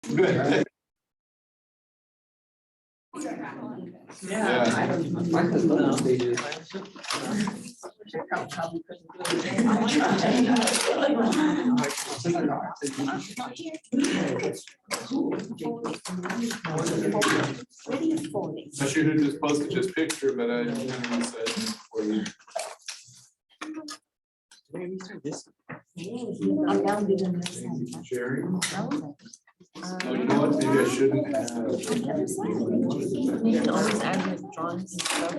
Good. Yeah. My husband stages. Not sure who just posted this picture, but I said for you. Jerry. Oh, you know what? Maybe I shouldn't have. You can always add like drawings and stuff.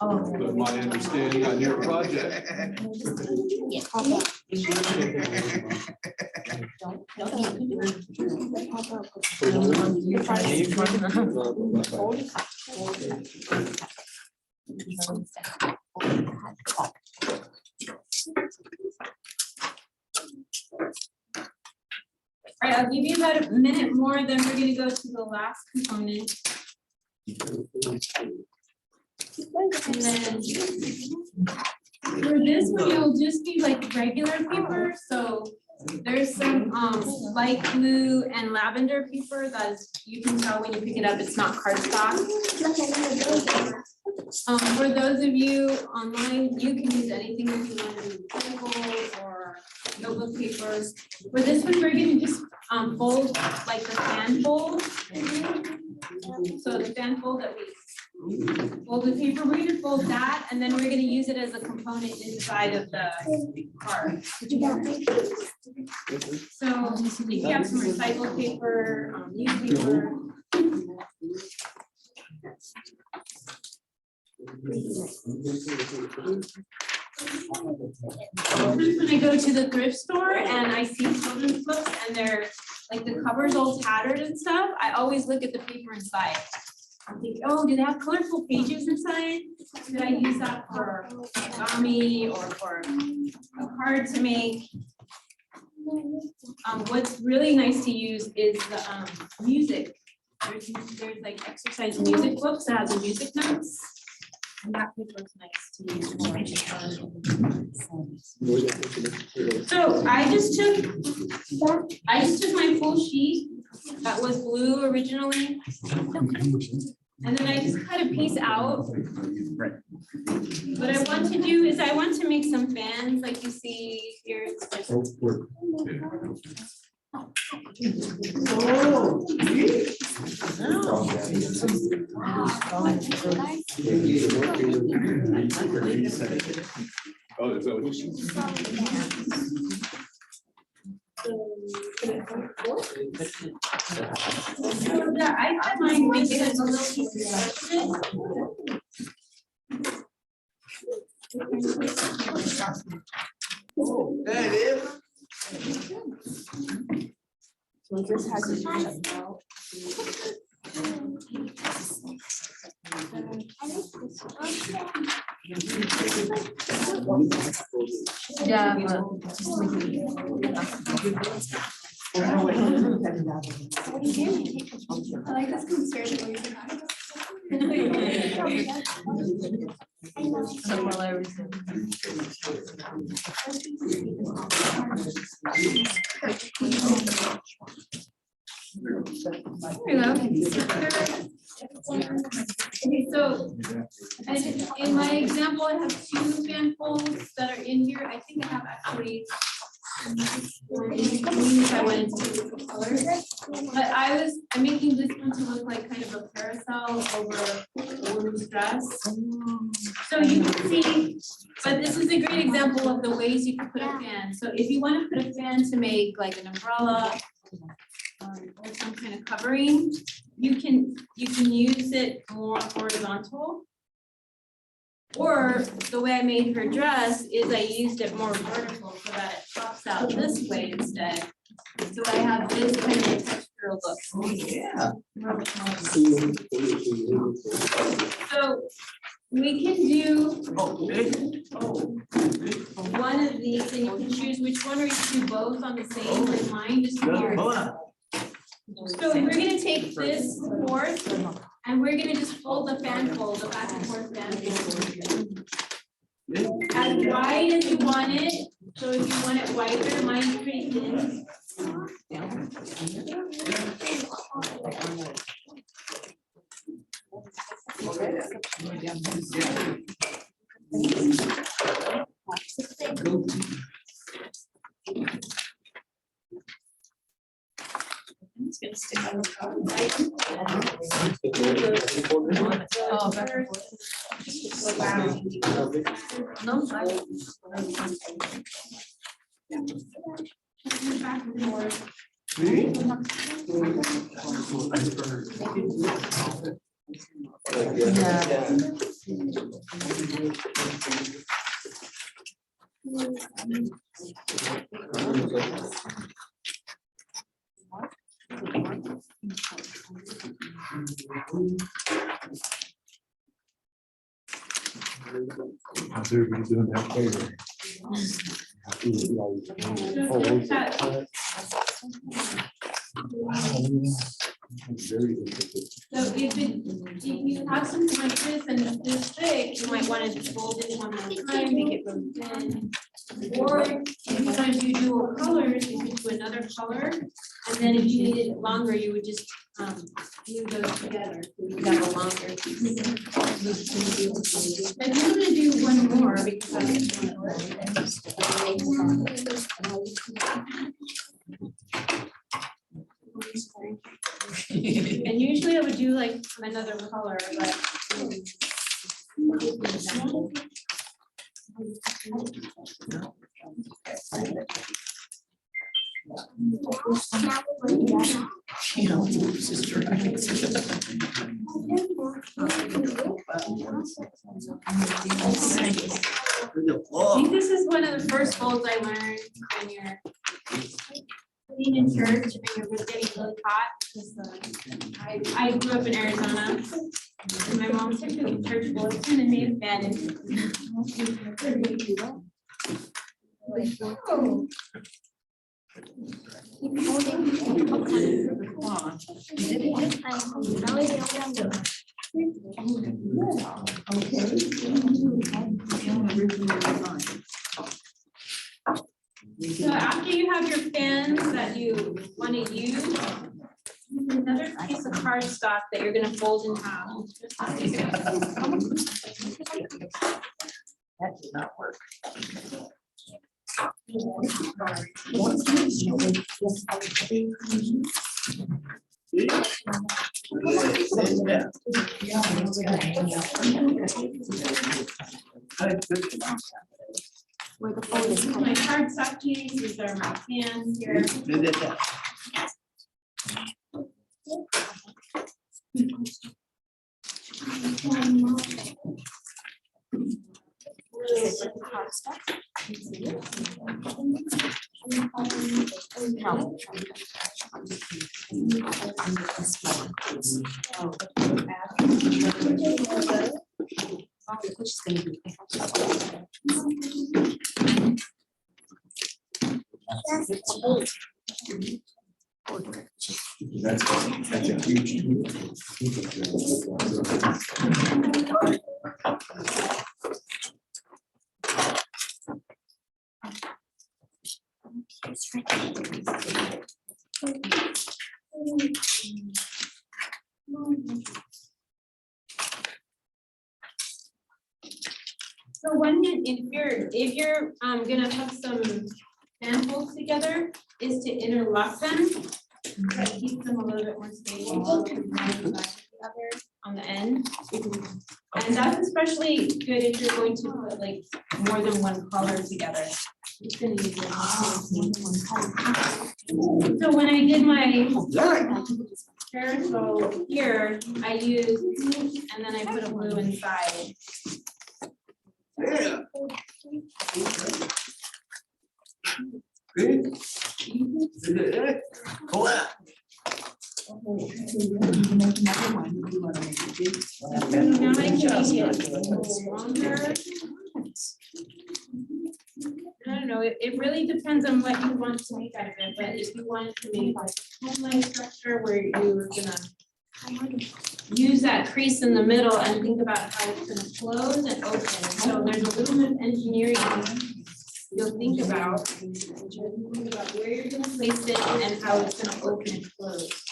With my understanding on your project. All right, I'll give you about a minute more, then we're gonna go to the last component. And then for this one, it'll just be like regular paper. So there's some light blue and lavender paper that is, you can tell when you pick it up, it's not cardstock. For those of you online, you can use anything that you want to do, Bible or notebook papers. For this one, we're going to just fold like the fan fold. So the fan fold that we fold the paper, we're going to fold that, and then we're going to use it as a component inside of the card. So if you have some recycled paper, newspaper. When I go to the thrift store and I see children's books and they're like the cover's all tattered and stuff, I always look at the paper inside. I think, oh, do they have colorful pages inside? Did I use that for origami or for a card to make? What's really nice to use is the music. There's like exercise music books that has the music notes. And that paper is nice to use. So I just took my full sheet that was blue originally. And then I just cut a piece out. What I want to do is I want to make some fans like you see here. It's just Oh, is that what you so that I had mine make it as a little piece of So this has a yeah, but just make it. I like this conservative. Okay, so in my example, I have two fan folds that are in here. I think I have actually if I wanted to do different colors. But I'm making this one to look like kind of a parasol over a woman's dress. So you can see, but this is a great example of the ways you can put a fan. So if you want to put a fan to make like an umbrella or some kind of covering, you can use it more horizontal. Or the way I made her dress is I used it more vertical so that it pops out this way instead. So I have this kind of textural look. Oh, yeah. So we can do one of these and you can choose which one or you can do both on the same like mine, just here. So we're gonna take this board and we're gonna just fold the fan fold, the back and forth fan fold. As wide as you want it. So if you want it wider, mine's pretty thin. It's gonna stick on the top. Oh, No, back and forth. How's everybody doing that favor? So if you have something like this and it's this thick, you might want to fold it one more time, make it really thin. Or if you want to do dual colors, you could do another color, and then if you needed it longer, you would just glue those together. So you could have a longer piece. And I'm gonna do one more because that's and usually I would do like another color, but. I think this is one of the first folds I learned when you're sitting in church and you're getting really hot. I grew up in Arizona, and my mom took me to church bulletin and made a bed. So after you have your fans that you want to use, another piece of cardstock that you're going to fold in half. That did not work. Where the fold is my cardstock piece, these are my fans here. That's a huge. So if you're gonna put some fan folds together, is to interlock them. That keeps them a little bit more stable. On the end. And that's especially good if you're going to put like more than one color together. It's gonna use it. So when I did my parasol here, I used pink and then I put a blue inside. Yeah. Good. Collapse. Now I can make it longer. I don't know, it really depends on what you want to make out of it, but if you wanted to make like a headline structure where you were gonna use that crease in the middle and think about how it's gonna close and open. So there's a little bit of engineering you'll think about. Think about where you're gonna place it and how it's gonna open and close.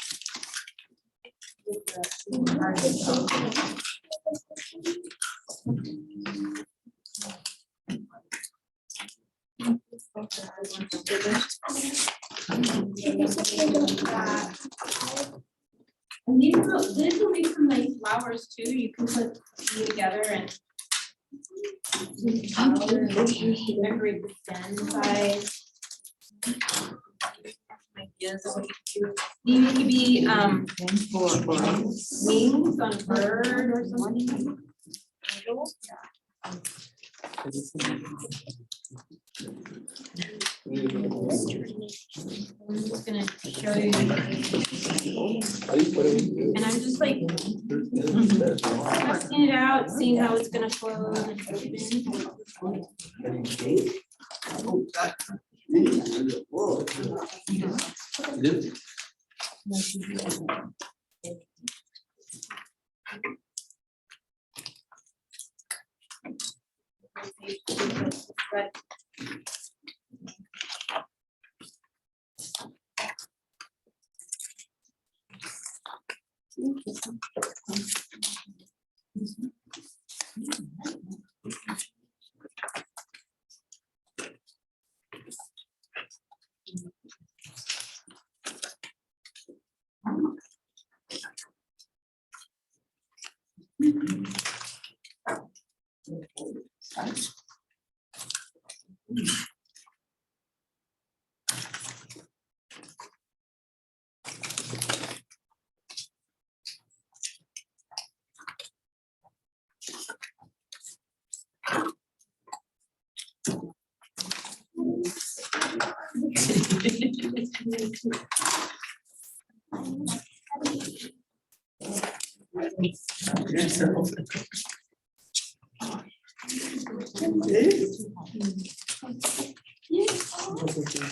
this will make some nice flowers too. You can put them together and decorate the stem size. Ideas of what you do. Maybe it could be wings on a bird or something. I'm just gonna show you. And I'm just like testing it out, seeing how it's gonna flow and but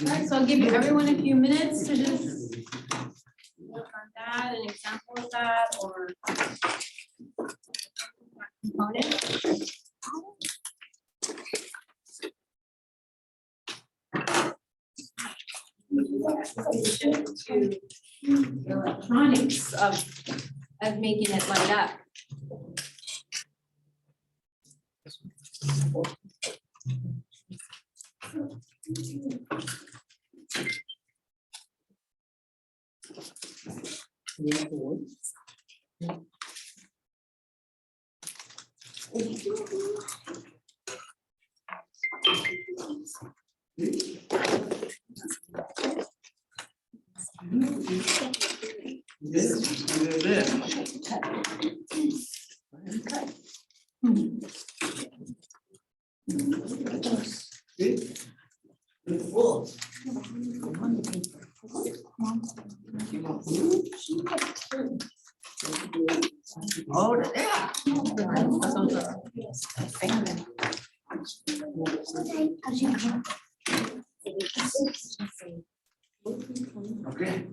Alright, so I'll give you everyone a few minutes to just work on that, an example of that, or component. To the electronics of making it light up. Oh, yeah. Okay.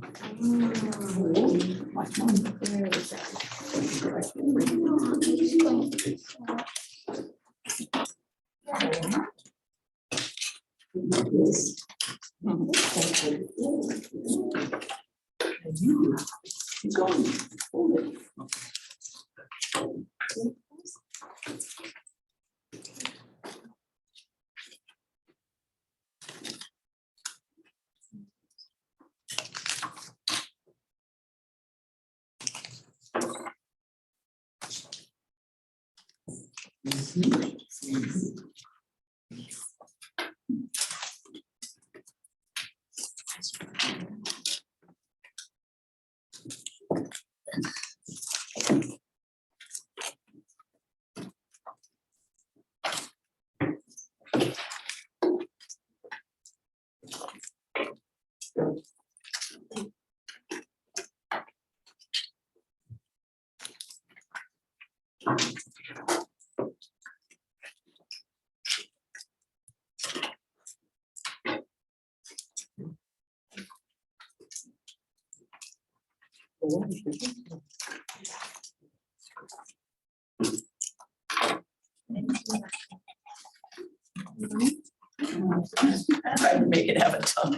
Try to make it have a tongue.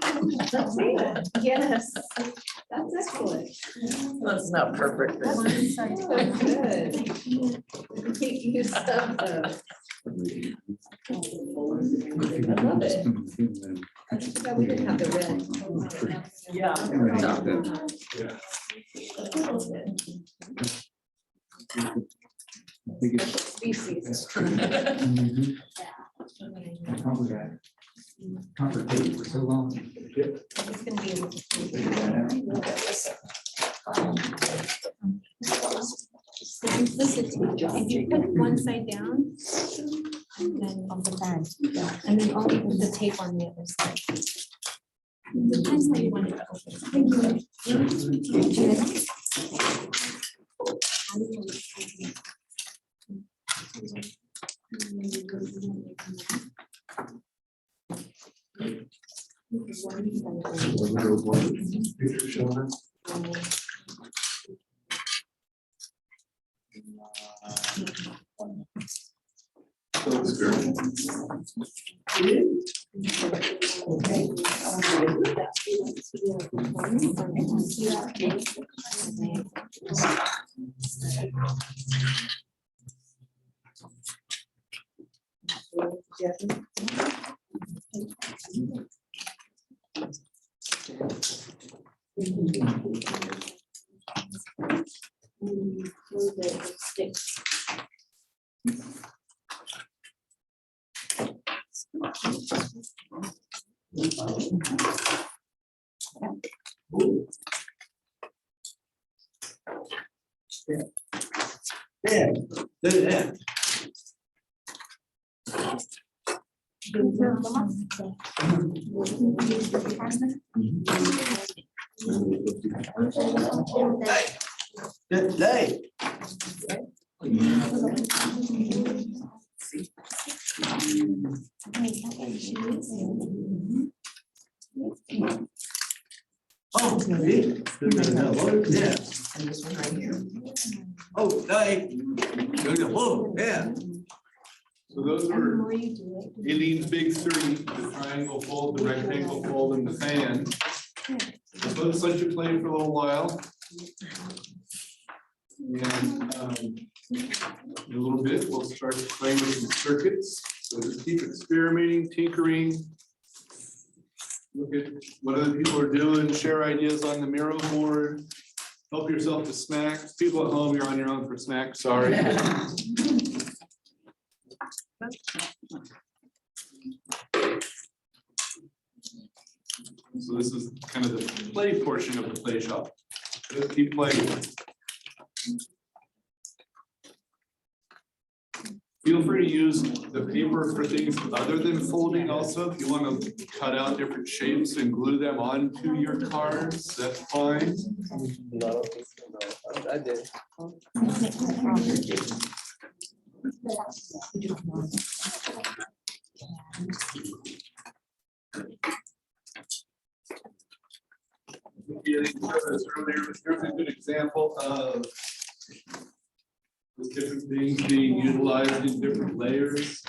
Yes, that's excellent. That's not perfect. but- Good. You stuff though. I love it. Yeah, we didn't have the red. Yeah. Yeah. Species. Mhm. Cover that. Complicated for so long. It's gonna be able to. Simplicity. If you put it one side down, And then on the back, yeah, and then all of the tape on the other side. depends how you want it to open. Picture showing. Looks good. Yeah, do that. Good day. Oh, yeah. Yeah. And this one right here. Oh, day. Whoa, yeah. So those The are more you do it. Eileen's big three: the triangle fold, the rectangle fold, and the fan. So let's let you play for a little while. And in a little bit, we'll start playing with some circuits. So just keep experimenting, tinkering. Look at what other people are doing, share ideas on the Miro board. Help yourself to snacks. People at home, you're on your own for snacks, sorry. So this is kind of the play portion of the play shop. Just keep playing. Feel free to use the paper for things other than folding also. If you want to cut out different shapes and glue them onto your cards, that's fine. No, I did. Yeah, this earlier, here's a good example of the different things being utilized in different layers.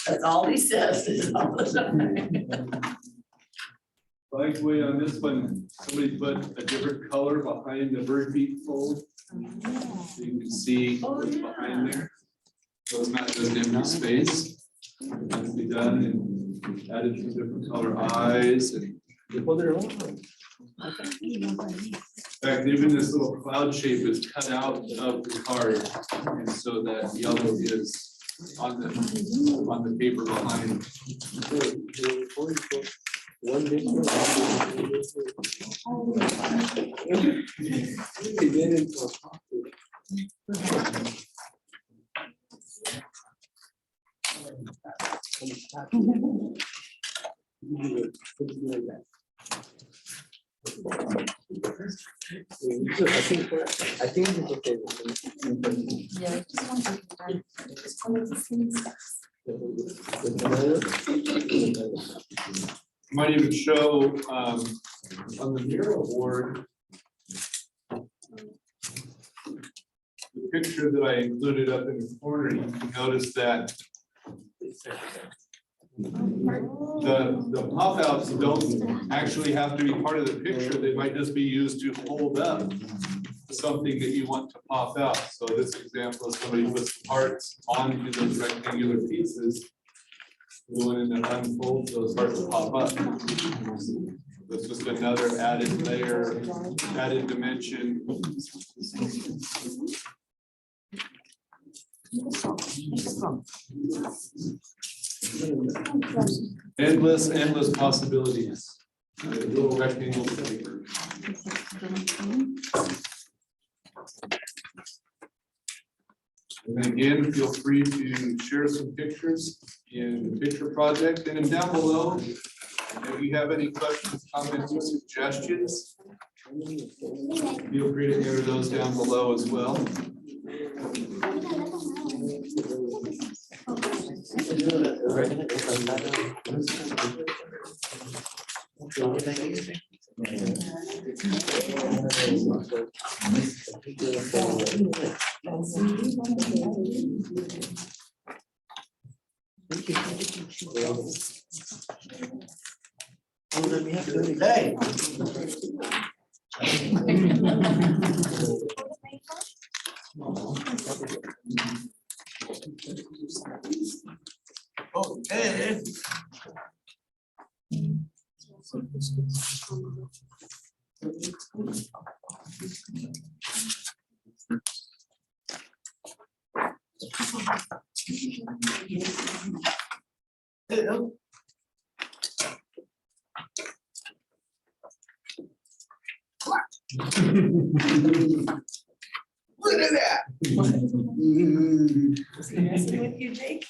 That's all he says is all the time. Like the way on this one, somebody put a different color behind the bird feet fold. So you can see what's behind there. So it's not just empty space. It has to be done and added some different color eyes. And in fact, even this little cloud shape is cut out of the card. And so that yellow is on the paper behind. One big one. He did it for I think it's okay. Yeah, I just want to be done. Just follow the same steps. Might even show on the Miro board the picture that I included up in the corner. You can notice that the pop outs don't actually have to be part of the picture. They might just be used to hold up something that you want to pop out. So this example is somebody puts parts onto those rectangular pieces. Going in and unfold, those start to pop up. That's just another added layer, added dimension. Endless possibilities. A little rectangle paper. And again, feel free to share some pictures in the picture project, and then down below, if you have any questions, comments, or suggestions, feel free to enter those down below as well. Hey. Oh, hey. Look at that. Messing with you, Jake?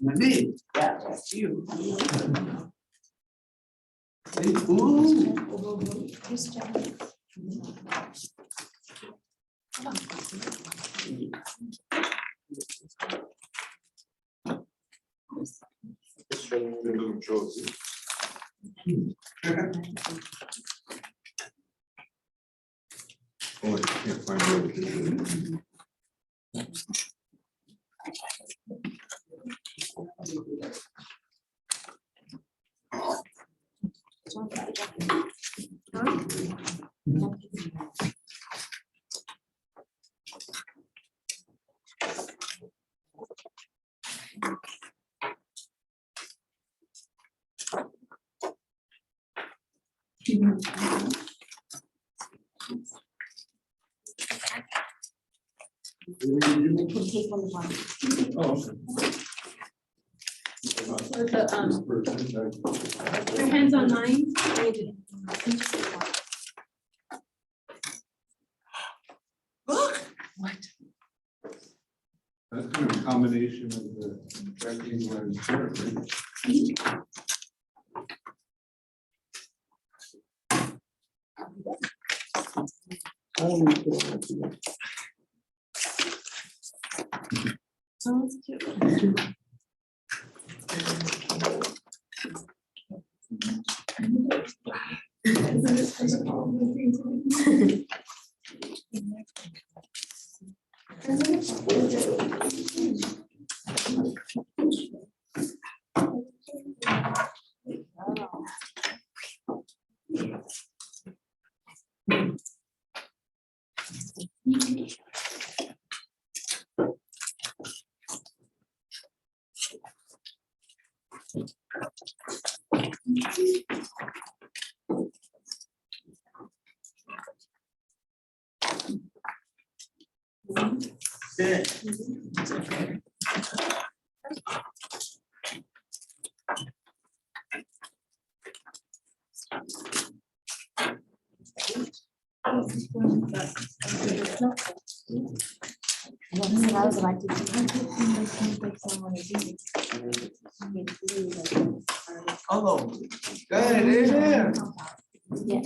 Me? Yeah, that's you. Ooh. Oh, I can't find it. Your hands on mine. Look. That's kind of a combination of the rectangle and square, right? Sounds cute. I was like, Oh, there it is. yeah.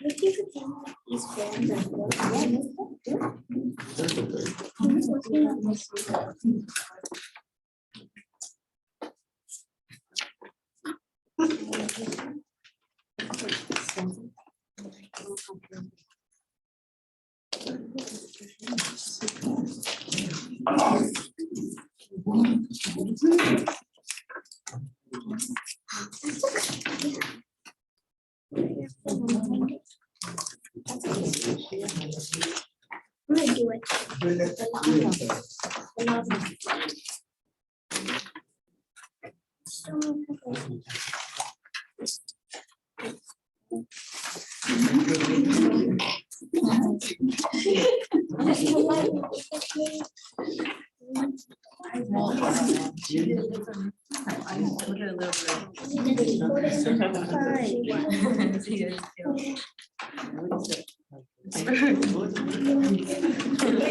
I'm gonna do it.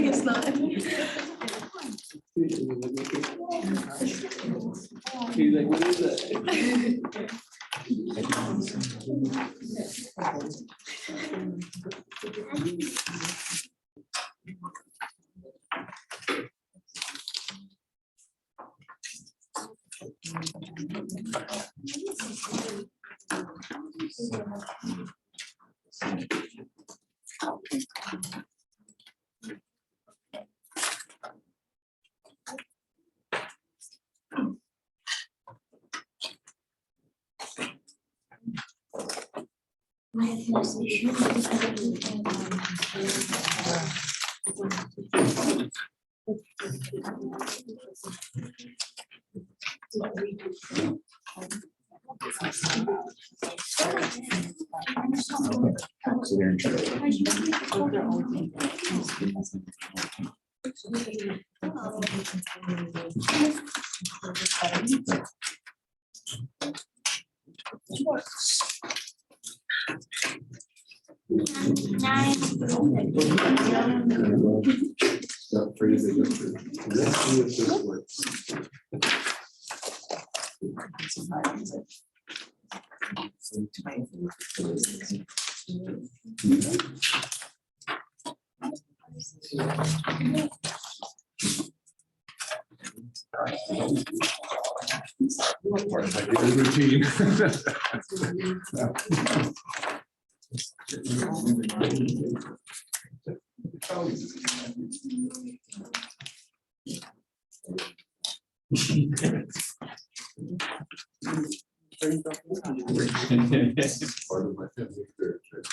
It's not. He's like, what is that? So they're in charge. That phrase they go through. Let's see if this works. Part of my daily routine. It's part of my family experience, right?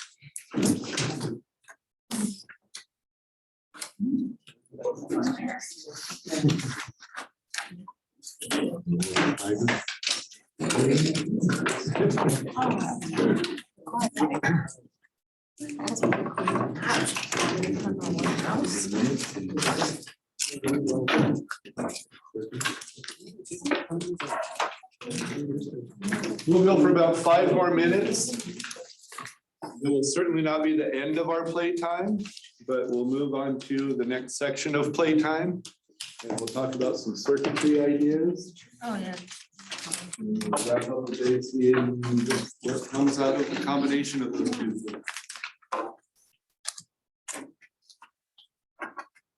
We'll go for about 5 more minutes. It will certainly not be the end of our playtime, but we'll move on to the next section of playtime. And we'll talk about some circuitry ideas. Oh, yeah. Wrap up the day, seeing what comes out of the combination of those two.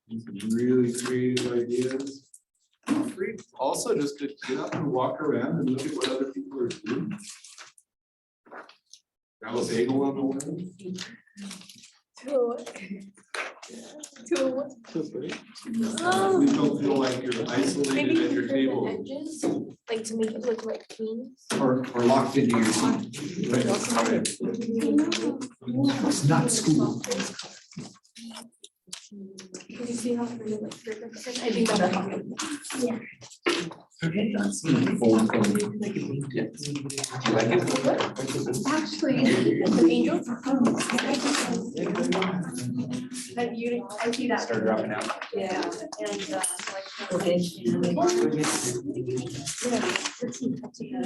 Some really creative ideas. Free also just to get up and walk around and look at what other people are doing. Grab a bagel on the way. Please don't feel like you're isolated at your table. Edges, like to make it look like teams. Or locked into your seat. Right. It's not school. Can you see how pretty it looks? I think that'll help. Yeah. Actually, the angels. Have you, I see that. Start dropping out. Yeah, and Okay. you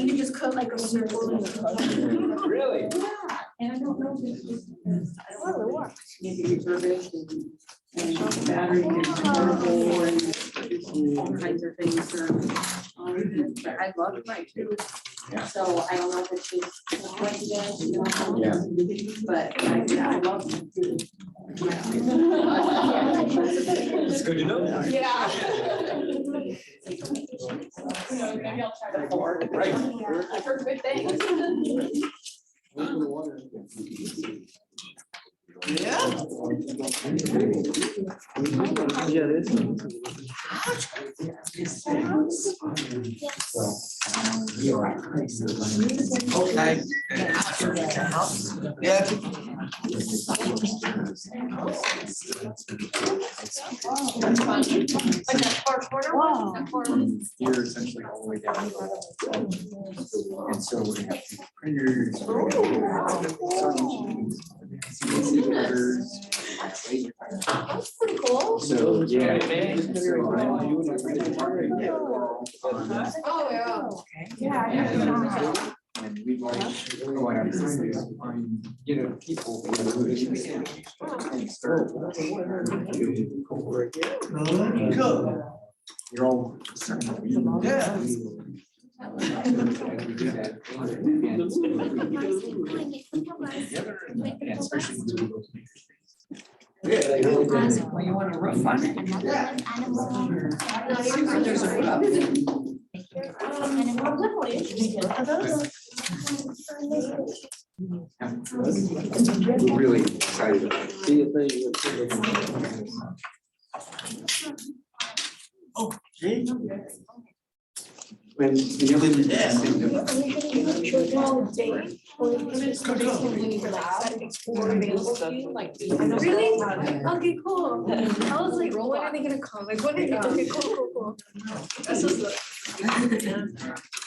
can just cut like a circle. Really? Yeah, and I don't know if it's just. Well, it works. Battery, and all kinds of things are on I love mine too. Yeah. So I don't know if it's just coincidence, Yeah. but I love them. It's good to know. Yeah. Maybe I'll try the 4. Right. I've heard good things. Yeah, it is. Okay. Yeah. That's fun. Like that far corner one, that far one. We're essentially all the way down. And so we're gonna have to printers. we're gonna have CNC printers. That's pretty cool. So, yeah. Oh, yeah. And we like, go out and get a people. You're all. Yeah. Yeah, especially. Well, you want a roof on it? There's a roof. I'm definitely interested. Are those? I'm really excited about it. See if they. Oh, gee. When you live in the Really? Okay, cool. I was like, when are they gonna come? Like, when are they? Okay, cool. This is the. I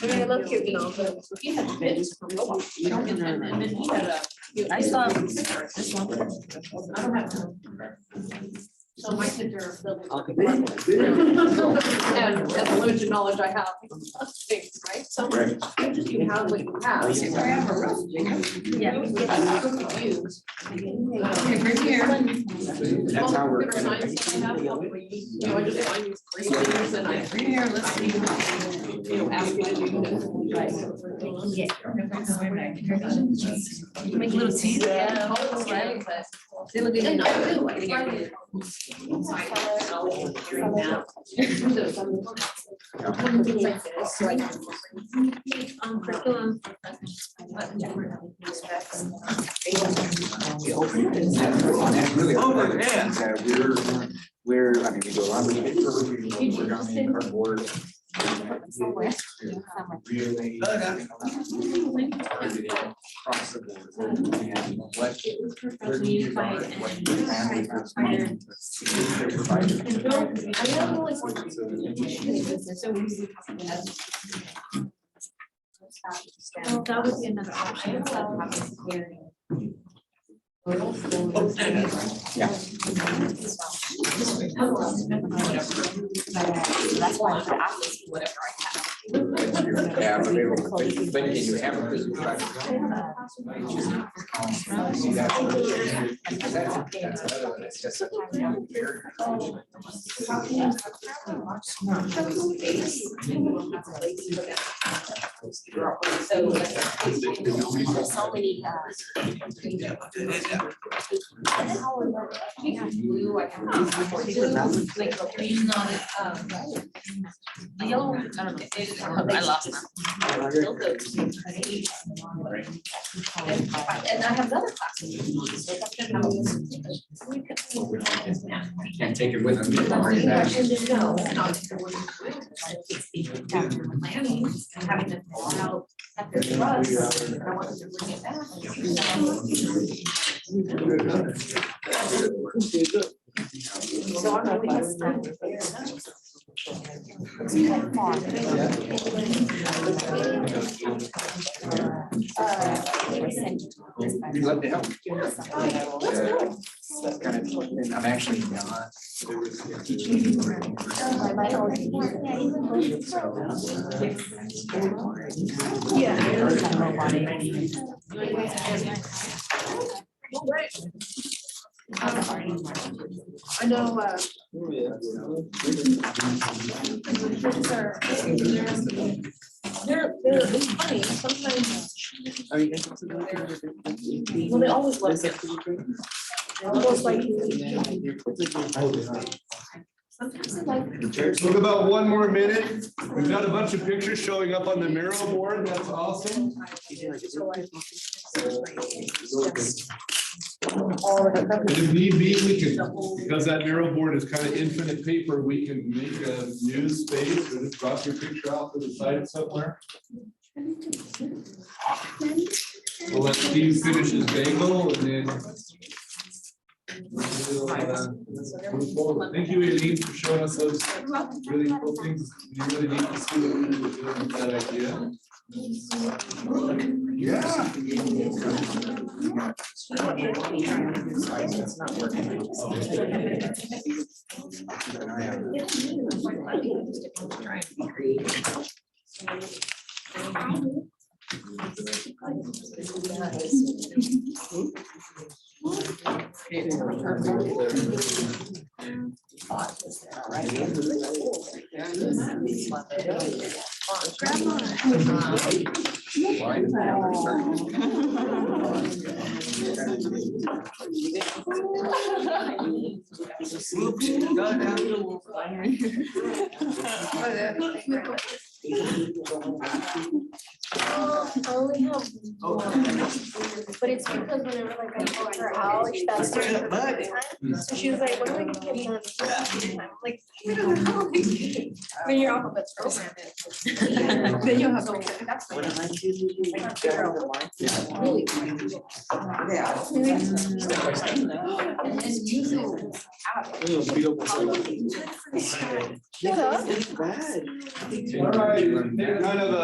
mean, I love cute, but. He had bits for real. And then he had a. I saw this one. I don't have. So my kids are. And that's the limited knowledge I have. of Things, right? So Right. you just you have what you have. So I have a roof. Yeah. Okay, right here. That's how we're. Computer science that I have, I just find these great things and I, here, let's see. Ask you to do this. Make little teeth. Yeah, right, but. They look good. And I do, I like it. Curriculum. Really. We're, I mean, we do a lot of paper, we work on cardboard. Really. Across the board. And what- That would be another option. Yeah. That's why I asked whatever I have. Yeah, but they will, but you have a business. It's just. So many. Blue, I have. Like, green on it. The yellow, I don't know. I lost them. Still good. And I have another class. Can't take it with them. Bring it back. No, not if you're working with planning and having to fill out at their trust. And I wanted to bring it back. So I'm really. We'd love to help. And I'm actually not teaching. I know, Oh, yeah. kids are, they're funny, sometimes, well, they always love it. Almost like. Sometimes they like. Look, about one more minute. We've got a bunch of pictures showing up on the Miro board. That's awesome. And if need be, we can, because that Miro board is kind of infinite paper, we can make a new space or just drop your picture out to the side somewhere. We'll let Steve finish his bagel and then. Move forward. Thank you, Aileen, for showing us those really cool things. You really need to see what we were doing with that idea. I only have one, but it's because whenever like I took her out, like that's during her bedtime. So she was like, "When are we gonna get done?" I'm like, "I don't know." When you're off of a program, then you'll have to. That's fine. Really? Shut up. All right, take kind of a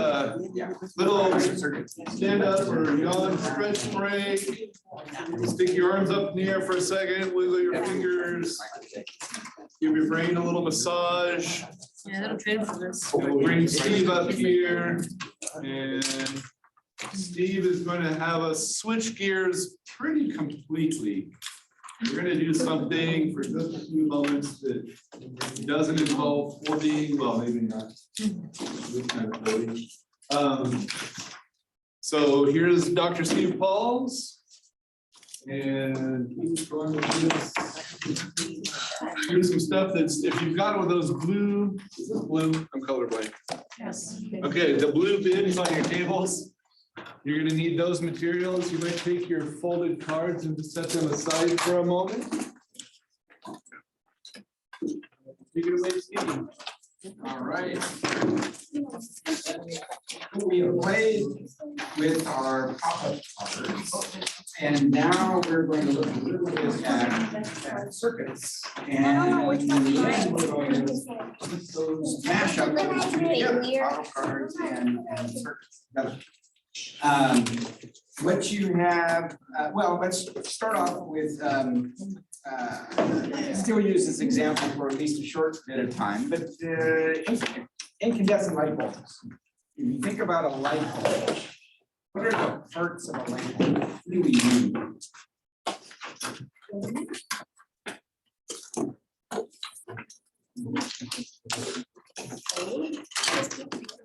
little stand up or yawn, stretch break. Stick your arms up in the air for a second, wiggle your fingers. Give your brain a little massage. Yeah, that'll train for this. We'll bring Steve up here, and Steve is going to have us switch gears pretty completely. We're going to do something for just a few moments that doesn't involve floating, well, maybe not. This kind of floating. So here's Dr. Steve Pauls. And he's going to do us. Here's some stuff that's, if you've got one of those blue, is this blue? I'm colorblind. Yes. Okay, the blue bins on your tables. You're gonna need those materials. You might take your folded cards and just set them aside for a moment. Take it away, Steve. All right. We played with our pop-up cards, and now we're going to look a little bit at circuits. And we're going to those mash up those two together, pop-up cards and circuits together. What you have, well, let's start off with still use this example for at least a short bit of time, but incandescent light bulbs. If you think about a light bulb, what are the parts of a light bulb? What do we need?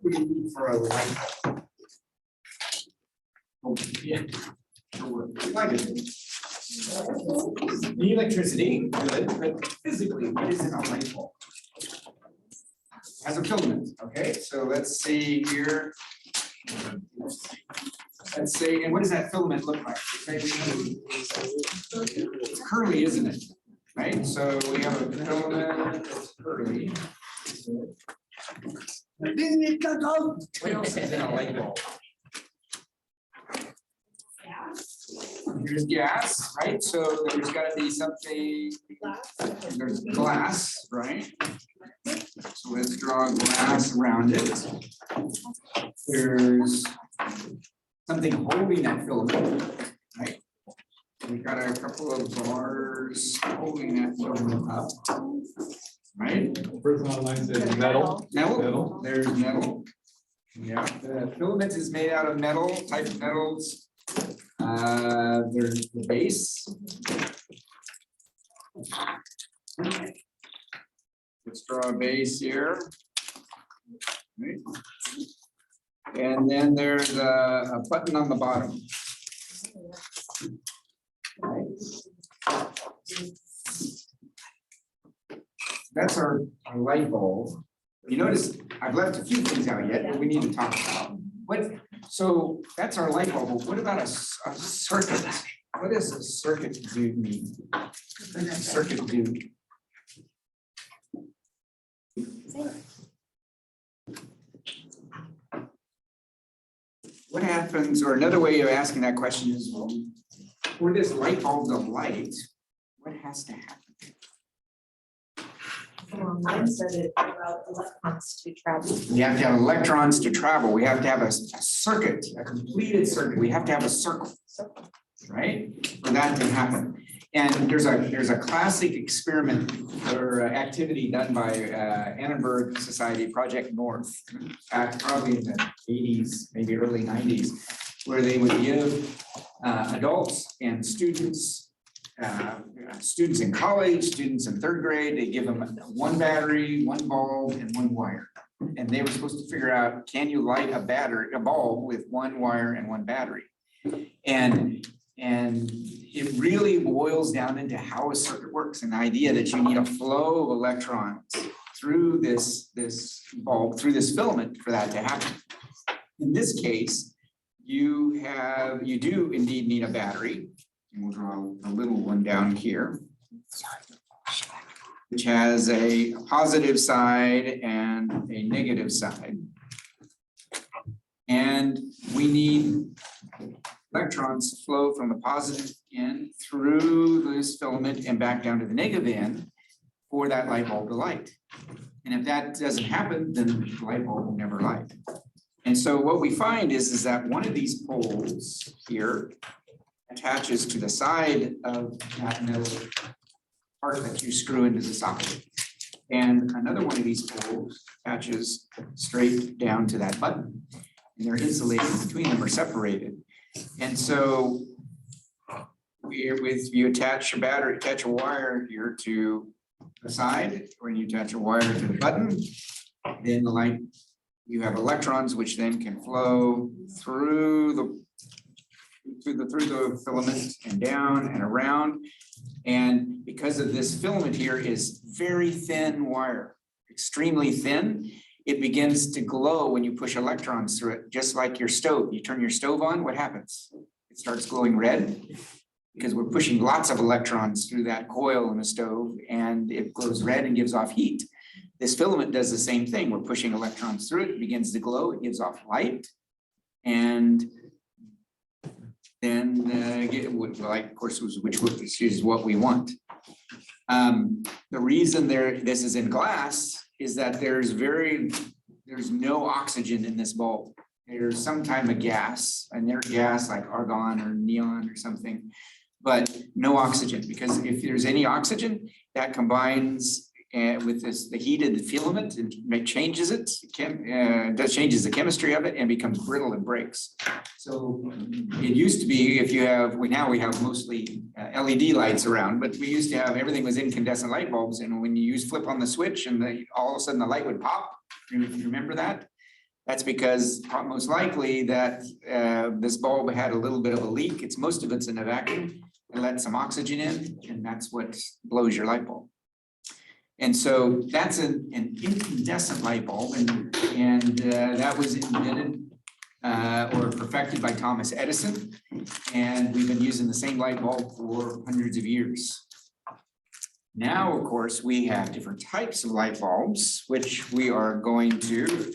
What do you need for a light bulb? Oh, yeah. Sure. Like it. The electricity, good, but physically, what is in a light bulb? Has a filament, okay? So let's see here. Let's say, and what does that filament look like? It's curly, isn't it? Right? So we have a filament that's curly. What else is in a light bulb? Here's gas, right? So there's got to be something, there's glass, right? So let's draw glass around it. There's something holding that filament, right? We've got a couple of bars holding that filament up, right? First one line says metal. Metal, there's metal. Yeah, the filament is made out of metal, type of metals. There's the base. draw a base here. Right. And then there's a button on the bottom. Right. That's our light bulb. You notice I've left a few things out yet, but we need to talk about. So that's our light bulb. But what about a circuit? What does a circuit do mean? What does a circuit do? What happens, or another way of asking that question is, well, for this light bulb to light, what has to happen? Mine said it about electrons to travel. We have to have electrons to travel. We have to have a circuit, a completed circuit. We have to have a circle, right? For that to happen. And there's a classic experiment or activity done by Annenberg Society, Project North, back probably in the 80s, maybe early 90s, where they would give adults and students in college, students in third grade, they give them one battery, one bulb, and one wire. And they were supposed to figure out, can you light a bulb with one wire and one battery? And it really boils down into how a circuit works, an idea that you need a flow of electrons through this bulb, through this filament for that to happen. In this case, you do indeed need a battery. And we'll draw a little one down here, which has a positive side and a negative side. And we need electrons to flow from the positive end through this filament and back down to the negative end for that light bulb to light. And if that doesn't happen, then the light bulb will never light. And so what we find is that one of these poles here attaches to the side of that metal part that you screw into the socket. And another one of these poles attaches straight down to that button. And they're insulated between them or separated. And so you attach a battery, attach a wire here to the side, or you attach a wire to the button, then the light, you have electrons which then can flow through the filament and down and around. And because of this filament here is very thin wire, extremely thin, it begins to glow when you push electrons through it, just like your stove. You turn your stove on, what happens? It starts glowing red because we're pushing lots of electrons through that coil in the stove and it glows red and gives off heat. This filament does the same thing. We're pushing electrons through it, it begins to glow, it gives off light. And then light, of course, which is what we want. The reason this is in glass is that there's no oxygen in this bulb. There's some kind of gas, and there's gas like argon or neon or something, but no oxygen, because if there's any oxygen, that combines with the heat of the filament and changes it, changes the chemistry of it and becomes brittle and breaks. So it used to be, now we have mostly LED lights around, but we used to have, everything was incandescent light bulbs, and when you flip on the switch and all of a sudden the light would pop. Remember that? That's because most likely that this bulb had a little bit of a leak. Most of it's in a vacuum, and let some oxygen in, and that's what blows your light bulb. And so that's an incandescent light bulb, and that was invented or perfected by Thomas Edison. And we've been using the same light bulb for hundreds of years. Now, of course, we have different types of light bulbs, which we are going to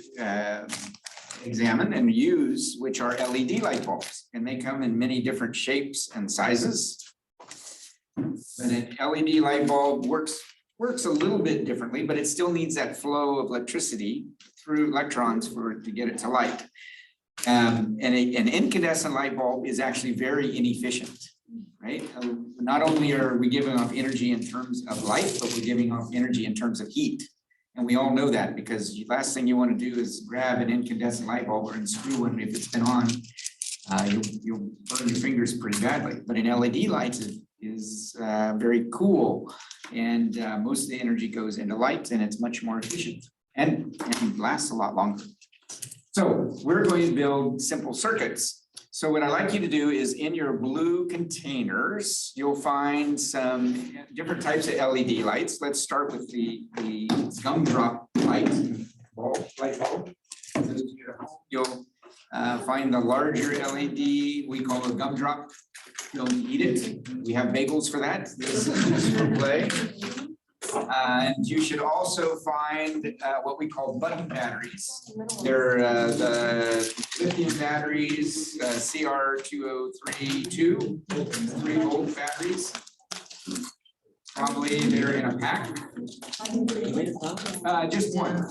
examine and use, which are LED light bulbs. And they come in many different shapes and sizes. But an LED light bulb works a little bit differently, but it still needs that flow of electricity through electrons to get it to light. And an incandescent light bulb is actually very inefficient, right? Not only are we giving off energy in terms of light, but we're giving off energy in terms of heat. And we all know that, because the last thing you want to do is grab an incandescent light bulb or unscrew one. If it's been on, you'll burn your fingers pretty badly. But an LED light is very cool. And most of the energy goes into light and it's much more efficient and lasts a lot longer. So we're going to build simple circuits. So what I'd like you to do is in your blue containers, you'll find some different types of LED lights. Let's start with the gumdrop light bulb. You'll find the larger LED, we call it gumdrop. Don't eat it. We have bagels for that. This is for play. And you should also find what we call button batteries. They're the lithium batteries, CR2032, 3-volt batteries. Probably they're in a pack. Just one.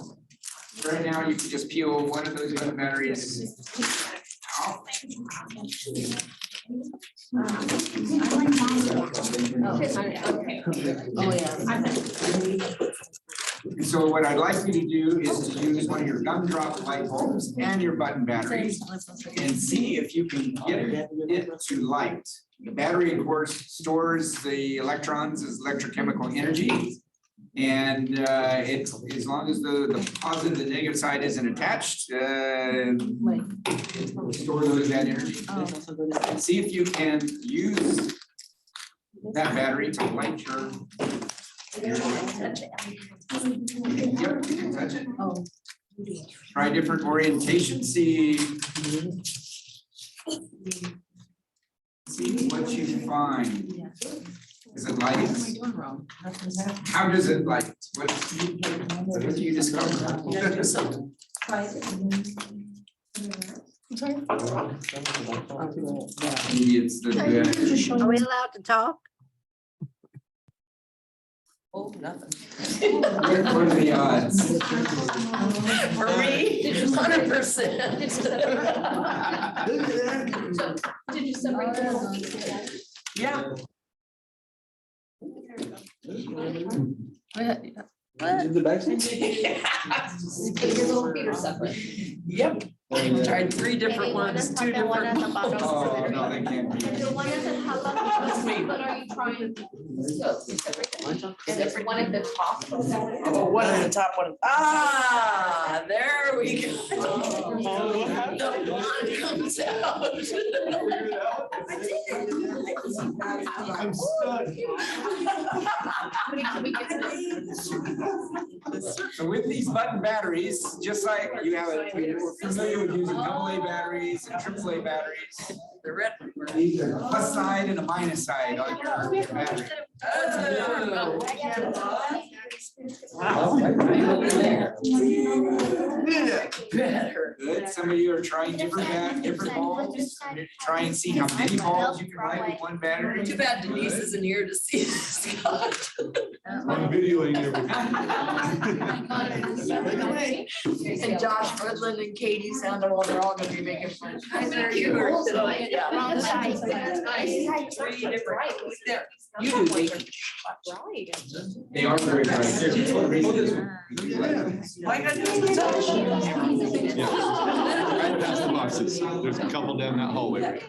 Right now, you can just peel one of those button batteries out. So what I'd like you to do is to use one of your gumdrop light bulbs and your button batteries and see if you can get it to light. The battery, of course, stores the electrons as electrochemical energy. And it, as long as the positive, the negative side isn't attached, it will store that energy. And see if you can use that battery to light your. Yep, you can touch it. Try different orientations. See what you find. Is it lighting? How does it light? What do you discover? Maybe it's the. Are we allowed to talk? Oh, nothing. What are the odds? For me, 100%. Did you separate them? Yeah. In the back seat? Keep your little feet are separate. Yep. I tried 3 different ones, 2 different. Oh, no, they can't be. The one at the top, but are you trying to separate them? Is it one at the top? Oh, one at the top, one. Ah, there we go. The blonde comes out. I'm stuck. So with these button batteries, just like you have, we're familiar with using AA batteries and AAA batteries. The red. These are a plus side and a minus side on your battery. Better. Good. Some of you are trying different bulbs. Try and see how many bulbs you can light with one battery. Too bad Denise isn't here to see this, Scott. I'm videoing everything. And Josh Woodland and Katie Sandoval, they're all gonna be making fun. Wrong side. 3 different. You do baking. They are very bright. Why not do Right past the boxes. There's a couple down that hallway. Right?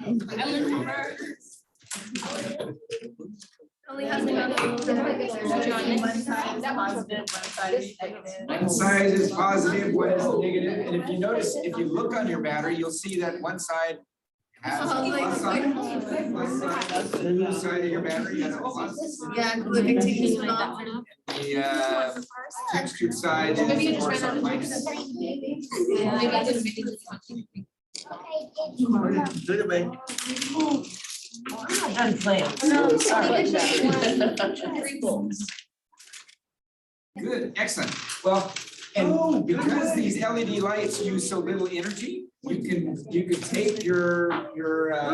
Only has another. One side is positive, one is negative. And if you notice, if you look on your battery, you'll see that one side has a plus sign. The blue side of your battery has a plus. Yeah, look at Tiffany's mom. The textured side is of course a minus. I'm not done playing. No, Sorry. 3 volts. Good, excellent. Well, and because these LED lights use so little energy, you can take your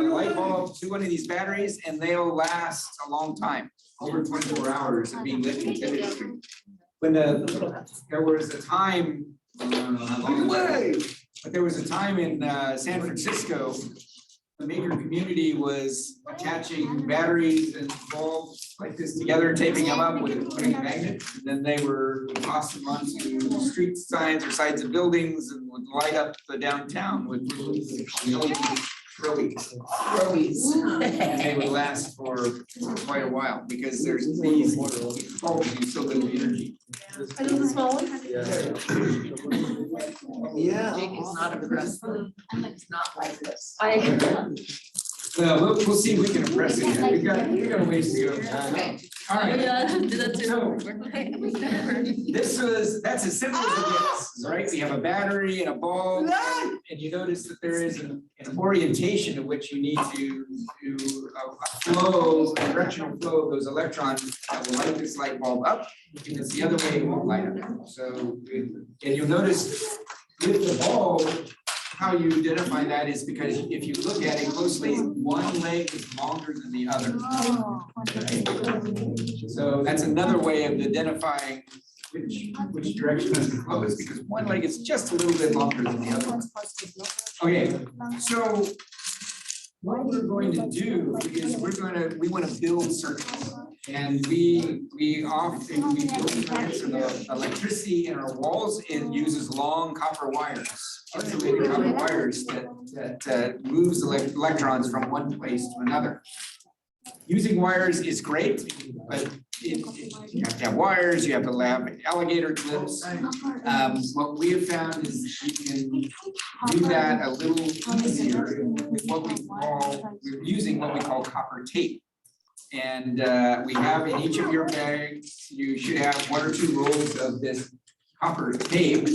light bulb to one of these batteries and they'll last a long time, over 24 hours of being lit continuously. When there was a time, I don't know how long ago, but there was a time in San Francisco, the maker community was attaching batteries and bulbs like this together, taping them up with putting a magnet. And then they were tossing them onto street signs or sides of buildings and would light up the downtown with and they would last for quite a while because there's these bulbs use so little energy. Are these the small ones? Jake is not aggressive. It's not like this. Well, we'll see if we can impress it. We got a ways to go. Okay. All right. Did that too. That's as simple as it gets, right? We have a battery and a bulb, and you notice that there is an orientation in which you need to do a flow, a directional flow of those electrons that will light this light bulb up, and it's the other way it won't light up. So, and you'll notice with the bulb, how you identify that is because if you look at it closely, one leg is longer than the other. Right? So that's another way of identifying which direction the flow is, because one leg is just a little bit longer than the other. Okay, so what we're going to do is we want to build circuits. And we often build circuits, and the electricity in our walls, it uses long copper wires, insulated copper wires that moves electrons from one place to another. Using wires is great, but you have to have wires, you have to have alligator clips. What we have found is you can do that a little easier with we're using what we call copper tape. And we have in each of your bags, you should have 1 or 2 rolls of this copper tape,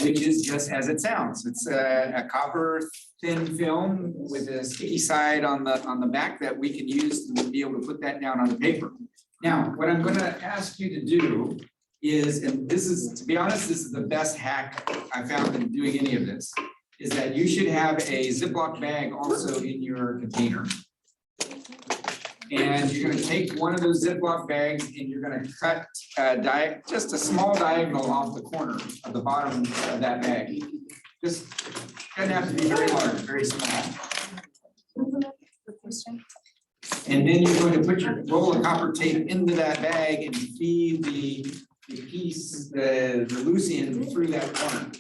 which is just as it sounds. It's a copper thin film with a sticky side on the back that we can use to be able to put that down on the paper. Now, what I'm going to ask you to do is, and this is, to be honest, this is the best hack I found in doing any of this, is that you should have a Ziploc bag also in your container. And you're going to take one of those Ziploc bags and you're going to cut just a small diagonal off the corner of the bottom of that bag. Just doesn't have to be very large, very small. And then you're going to put your roll of copper tape into that bag and feed the piece, the loose end through that corner.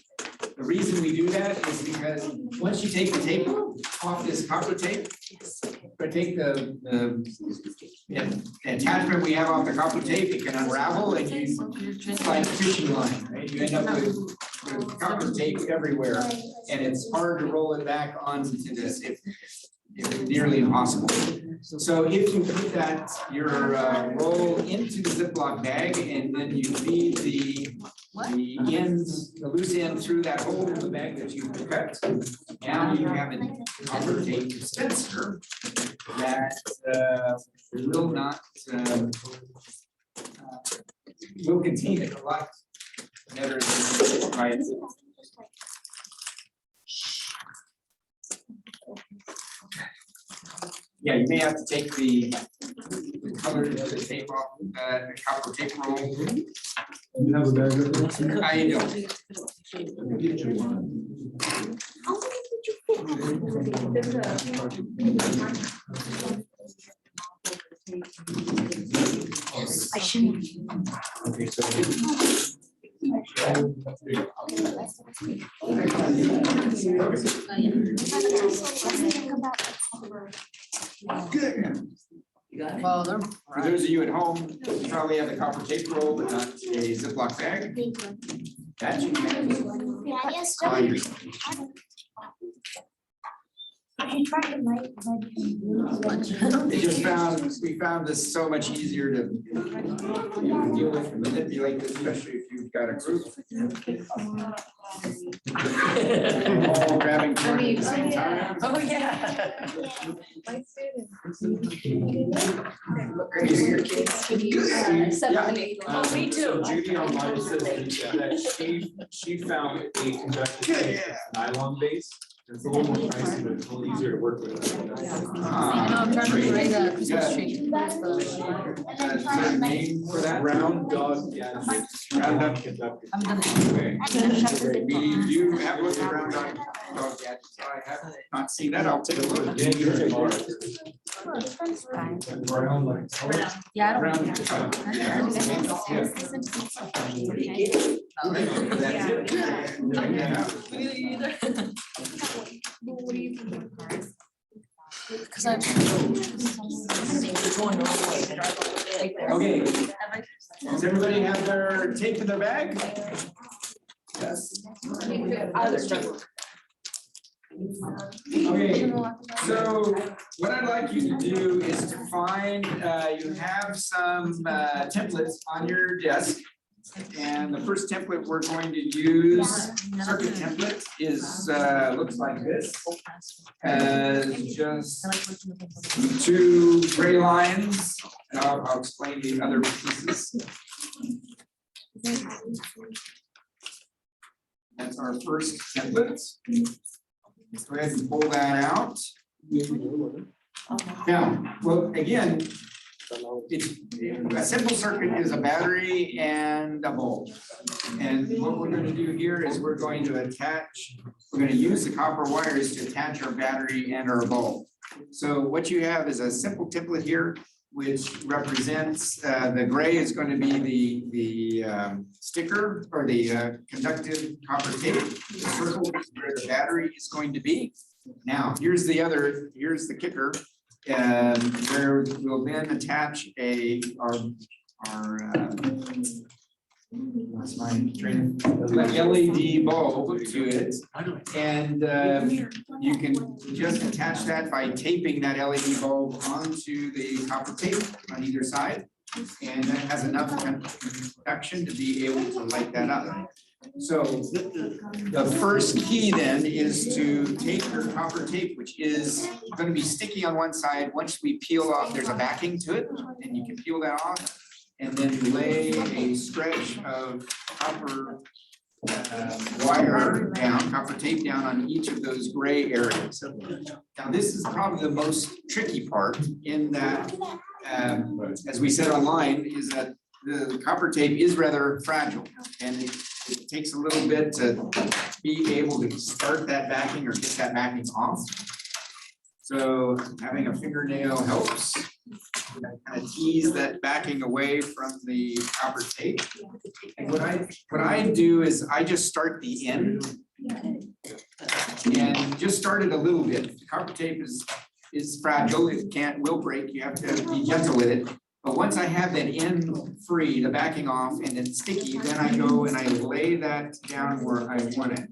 The reason we do that is because once you take the tape off this copper tape, but take the attachment we have off the copper tape, it can unravel and it's like fishing line, right? You end up with copper tape everywhere, and it's hard to roll it back onto this if it's nearly impossible. So if you put that, your roll into the Ziploc bag and then you feed the ends, the loose end through that hole in the bag that you cut, now you have a copper tape dispenser that will not, will contain it a lot better than by itself. Yeah, you may have to take the color of the tape off, the copper tape roll. You have a bag of it? I don't. I shouldn't. Okay, so. Good. Well, they're For those of you at home, you probably have the copper tape roll, but not a Ziploc bag. That you can use on your. We found this so much easier to deal with and manipulate this, especially if you've got a group. All grabbing at the same time. Oh, yeah. Oh, me too. Judy online says that she found a conductive nylon base. It's a little more pricey, but it's a little easier to work with. I know, I'm trying to write a Christmas tree. Is there a name for that? Brown dog gadget. Round Conductive. I'm gonna. Okay. You have looked at round dog gadgets. I have not seen that. I'll take a look. Yeah, you take brown like. Yeah, I don't. Round. That's it. Because I'm. Going the wrong way to drive all the way right there. Okay, does everybody have their tape in their bag? Yes. I was struggling. Okay, so what I'd like you to do is to find, you have some templates on your desk. And the first template we're going to use, circuit template, is, looks like this. Just 2 gray lines, and I'll explain the other pieces. That's our first template. Go ahead and pull that out. Now, well, again, a simple circuit is a battery and a bulb. And what we're going to do here is we're going to use the copper wires to attach our battery and our bulb. So what you have is a simple template here, which represents, the gray is going to be the sticker or the conductive copper tape. The circle is where the battery is going to be. Now, here's the kicker. Where we'll then attach what's my train? LED bulb to it. And you can just attach that by taping that LED bulb onto the copper tape on either side. And that has enough conduction to be able to light that up. So the first key then is to take your copper tape, which is going to be sticky on one side. Once we peel off, there's a backing to it, and you can peel that off, and then lay a stretch of copper wire down, copper tape down on each of those gray areas. Now, this is probably the most tricky part in that, as we said online, is that the copper tape is rather fragile, and it takes a little bit to be able to start that backing or get that backing off. So having a fingernail helps. Kind of tease that backing away from the copper tape. And what I do is I just start the end and just start it a little bit. The copper tape is fragile. It will break. You have to be gentle with it. But once I have that end free, the backing off, and it's sticky, then I go and I lay that down where I want it.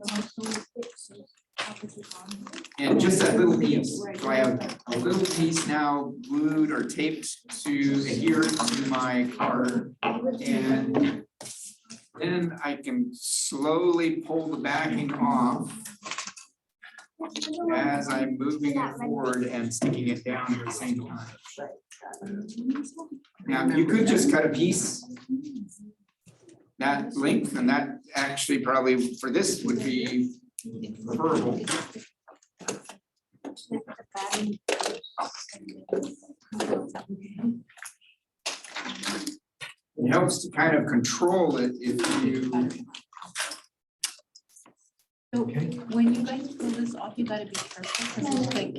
And just that little piece. So I have a little piece now glued or taped to adhere to my card. And then I can slowly pull the backing off as I'm moving it forward and sticking it down at the same time. Now, you could just cut a piece that length, and that actually probably for this would be preferable. It helps to kind of control it if you. So when you guys pull this off, you gotta be careful because it's like,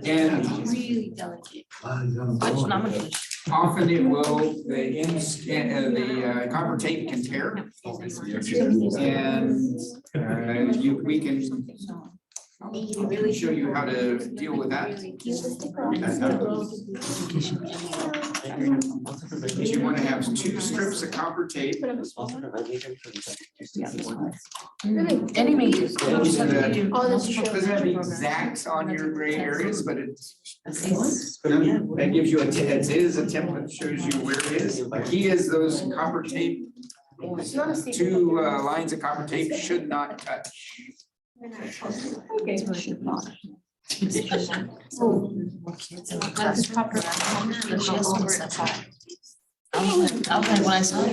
And it's really delicate. often it will, the copper tape can tear. And we can really show you how to deal with that. You want to have 2 strips of copper tape. Any majors. Doesn't have the exacts on your gray areas, but that gives you it is a template, shows you where it is. The key is those copper tape, 2 lines of copper tape should not touch. Okay. That's proper. I'll play when I saw it.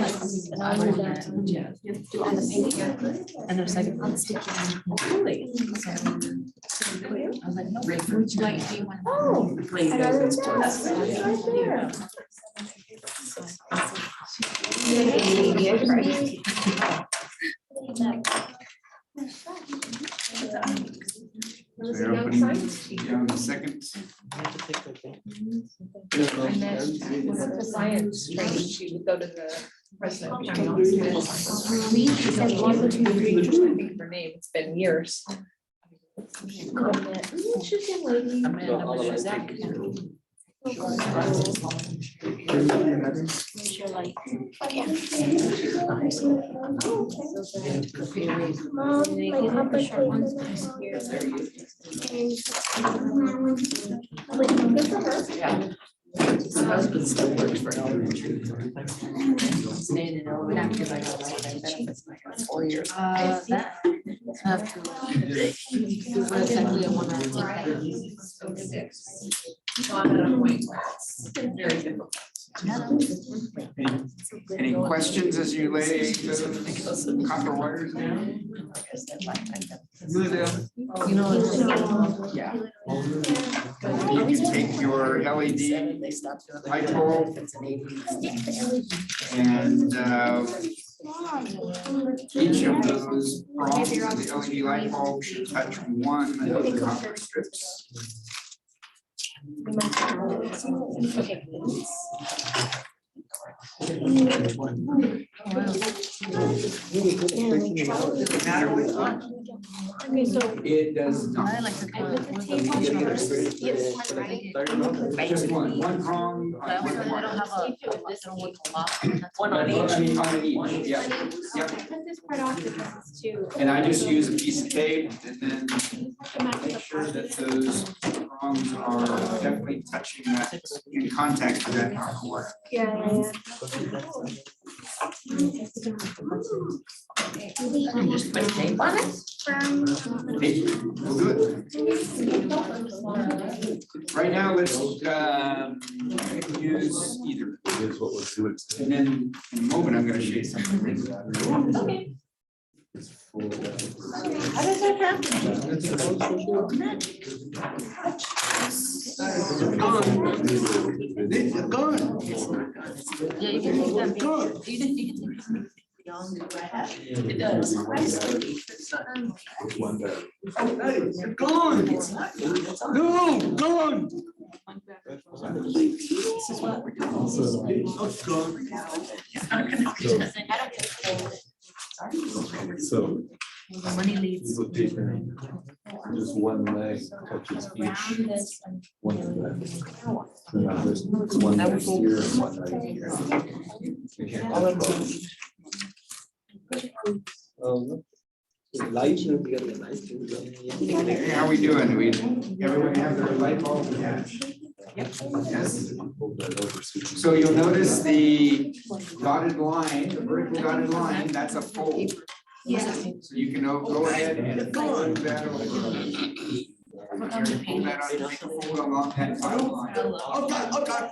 And there's like. Really? I was like, no, would you like to do one? Oh. So you're opening down the second. And then with the science training, she would go to the president. She said 1, 2, 3, I think her name, it's been years. My husband still works for elementary. Staying in elementary because I got lifetime benefits and I got 4 years. That. Have to. But technically I wanna take that easy. So I'm at a point where it's very difficult. Any questions as you lay the copper wires down? You know, it's. Yeah. You can take your LED light bulb and each of those prongs of the LED light bulb should touch one of the copper strips. Does it matter which one? Okay, so. It does not. I like to call it. Just one prong I on also one I don't wire. have a, this don't look a lot. One on each. On each, yeah. Yep. Cut this part off because it's too. And I just use a piece of tape and then make sure that those prongs are definitely touching that, in contact with that copper wire. Yeah. Just put tape on it. Hey, we'll do it. Right now, let's use either. Here's what we'll do. And then in a moment, I'm gonna show you something. Okay. How does that happen? They're gone. Yeah, you can take that. You can take it beyond the right. It does. One better. They're gone. No, gone. This is what we're doing. So When the money leaves. these will take just one leg touches each. One of them. So now there's one leg here and one leg here. You can't touch both. Lights will be on the lights. Hey, how we doing? Do we, everyone have their light bulb attached? Yes. So you'll notice the dotted line, the vertical dotted line, that's a fold. Yeah. So you can go ahead and fold that over. Pull that out and make a fold along that dotted line. Oh, God, oh, God.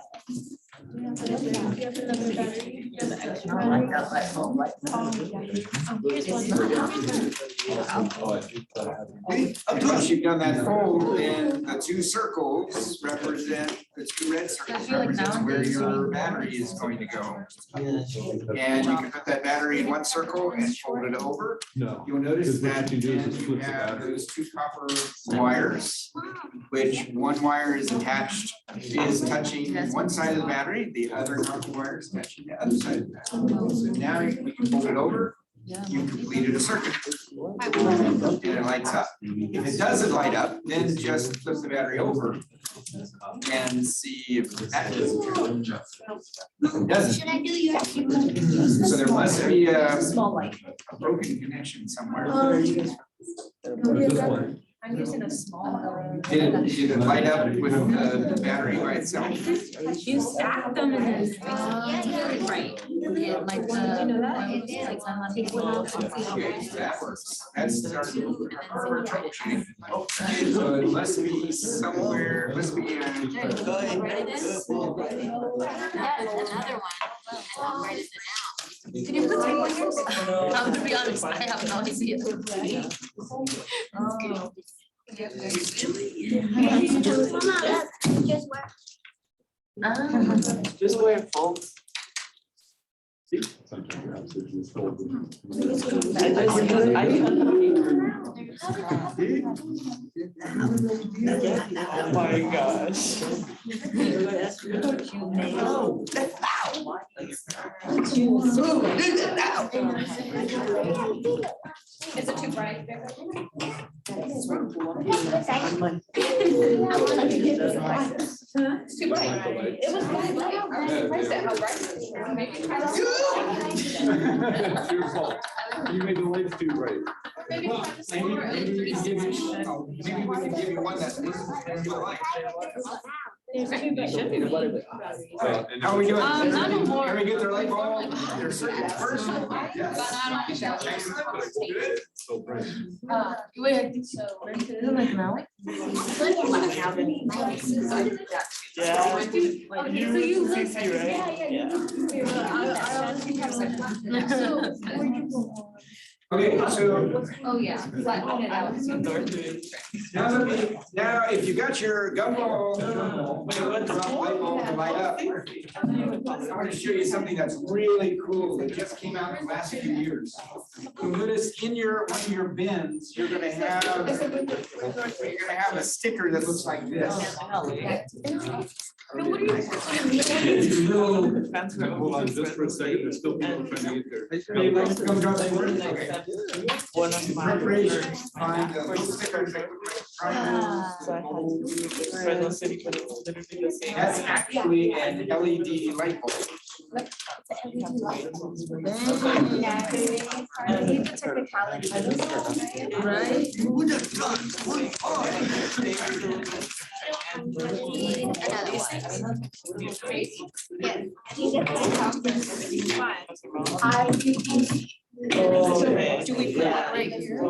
Once you've done that fold, then the two circles represent, the two red circles represent where your battery is going to go. And you can put that battery in one circle and fold it over. No. You'll notice Because what that you do is then just you flip the have battery. those two copper wires, which one wire is attached, is touching one side of the battery, the other copper wire is touching the other side of the battery. So now we can fold it over, you completed a circuit. And it lights up. If it doesn't light up, then just flip the battery over and see if that doesn't. It doesn't. Should I do your? So there must be a Small light. broken connection somewhere. This one. I'm using a small. Did it light up with the battery by itself? You stack them and then. Right. Yeah, like the. You know that? Like on the. Okay, that works. That's our troubleshooting. So it must be somewhere, must be Another one. Where is it now? Can you put tape on yours? I'm gonna be honest, I have no idea. Just wear. Just wear folks. See? Oh my gosh. Is it too bright? It's too bright. It was bright. I was surprised at how bright it was. Maybe try that. It's your fault. You made the lights too bright. Maybe try this Maybe more. we can give you one that's light. How are we doing? Not no more. Can we get their light bulb? Their circuit first? But Yes. I don't. Excellent. Good. So bright. Wait, I think so. Yeah. Okay, so you look. CC, right? Okay, so Oh, yeah. Flatten it out. now if you got your gumball, light bulb to light up, I want to show you something that's really cool that just came out in the last few years. You'll notice in your one of your bins, you're gonna have a sticker that looks like this. It's little. Hold on just for a second. There's still people trying to get there. Hey, let's come drop the word. One of my. Preparation, find a little sticker. So I had Fresno City, but it's literally the same. That's actually an LED light bulb. Right? Do we put that right here?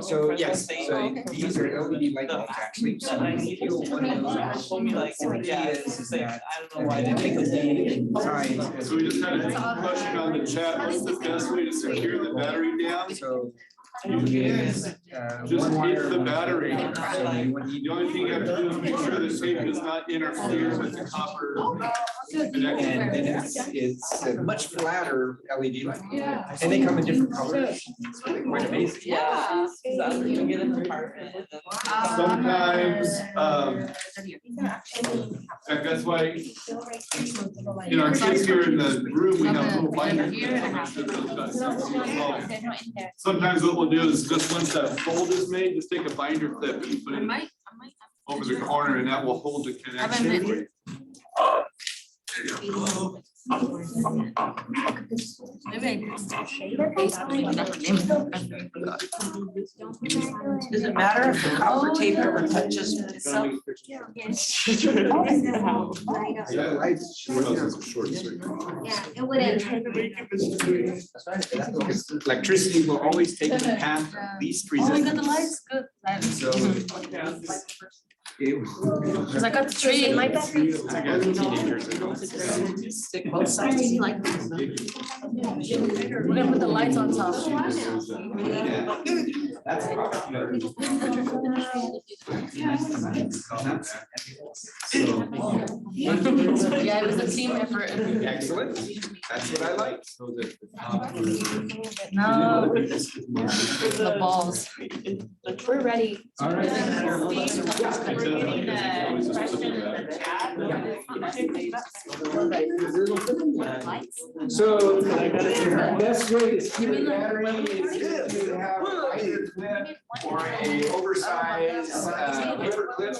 So yes, so these are LED light bulbs actually. So if you want those, Told me like, yeah, is like, that I don't know why they make the it. size. So we just had a question on the chat. What's the best way to secure the battery down? So you use Just one hit wire. the battery. So when The you only thing you have to do is make sure the tape does not interfere with the copper and connection. it's a much flatter LED light. Yeah. And they come in different colors. It's really quite amazing. Yeah. So I was gonna get an apartment and then. Sometimes, that's why, in our kids here in the room, we have little binders. Sometimes what we'll do is just once that fold is made, just take a binder clip and put it over the corner and that will hold the connection. Does it matter if the copper tape ever touches itself? Yeah, lights. Short circuit. Yeah, it wouldn't. Electricity will always take the path of least Oh, we got the resistance. lights, good. So it- Cause I got the tree in my battery. Stick both sides, like. We're gonna put the lights on top. That's Yeah, it was a team effort. excellent. That's what I like. No. The balls. We're ready. All right. So the best way to secure the battery is to have either clip or a oversized paper clip.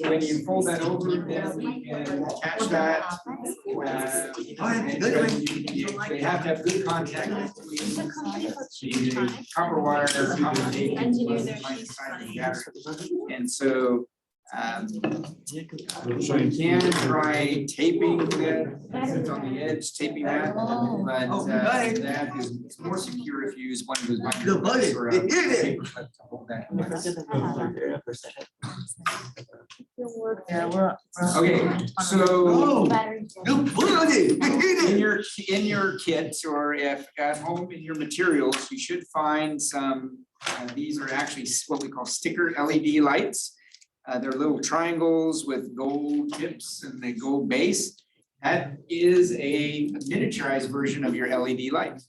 When you fold that over, then we can attach that. They have to have good contact between the copper wire, copper tape, and the battery. And so you can try taping that on the edge, taping that, but that is more secure if you use one of those binders or a paper clip to hold that. Yeah, we're. Okay, so in your kit or if at home in your materials, you should find some, these are actually what we call sticker LED lights. They're little triangles with gold tips and the gold base. That is a miniaturized version of your LED light.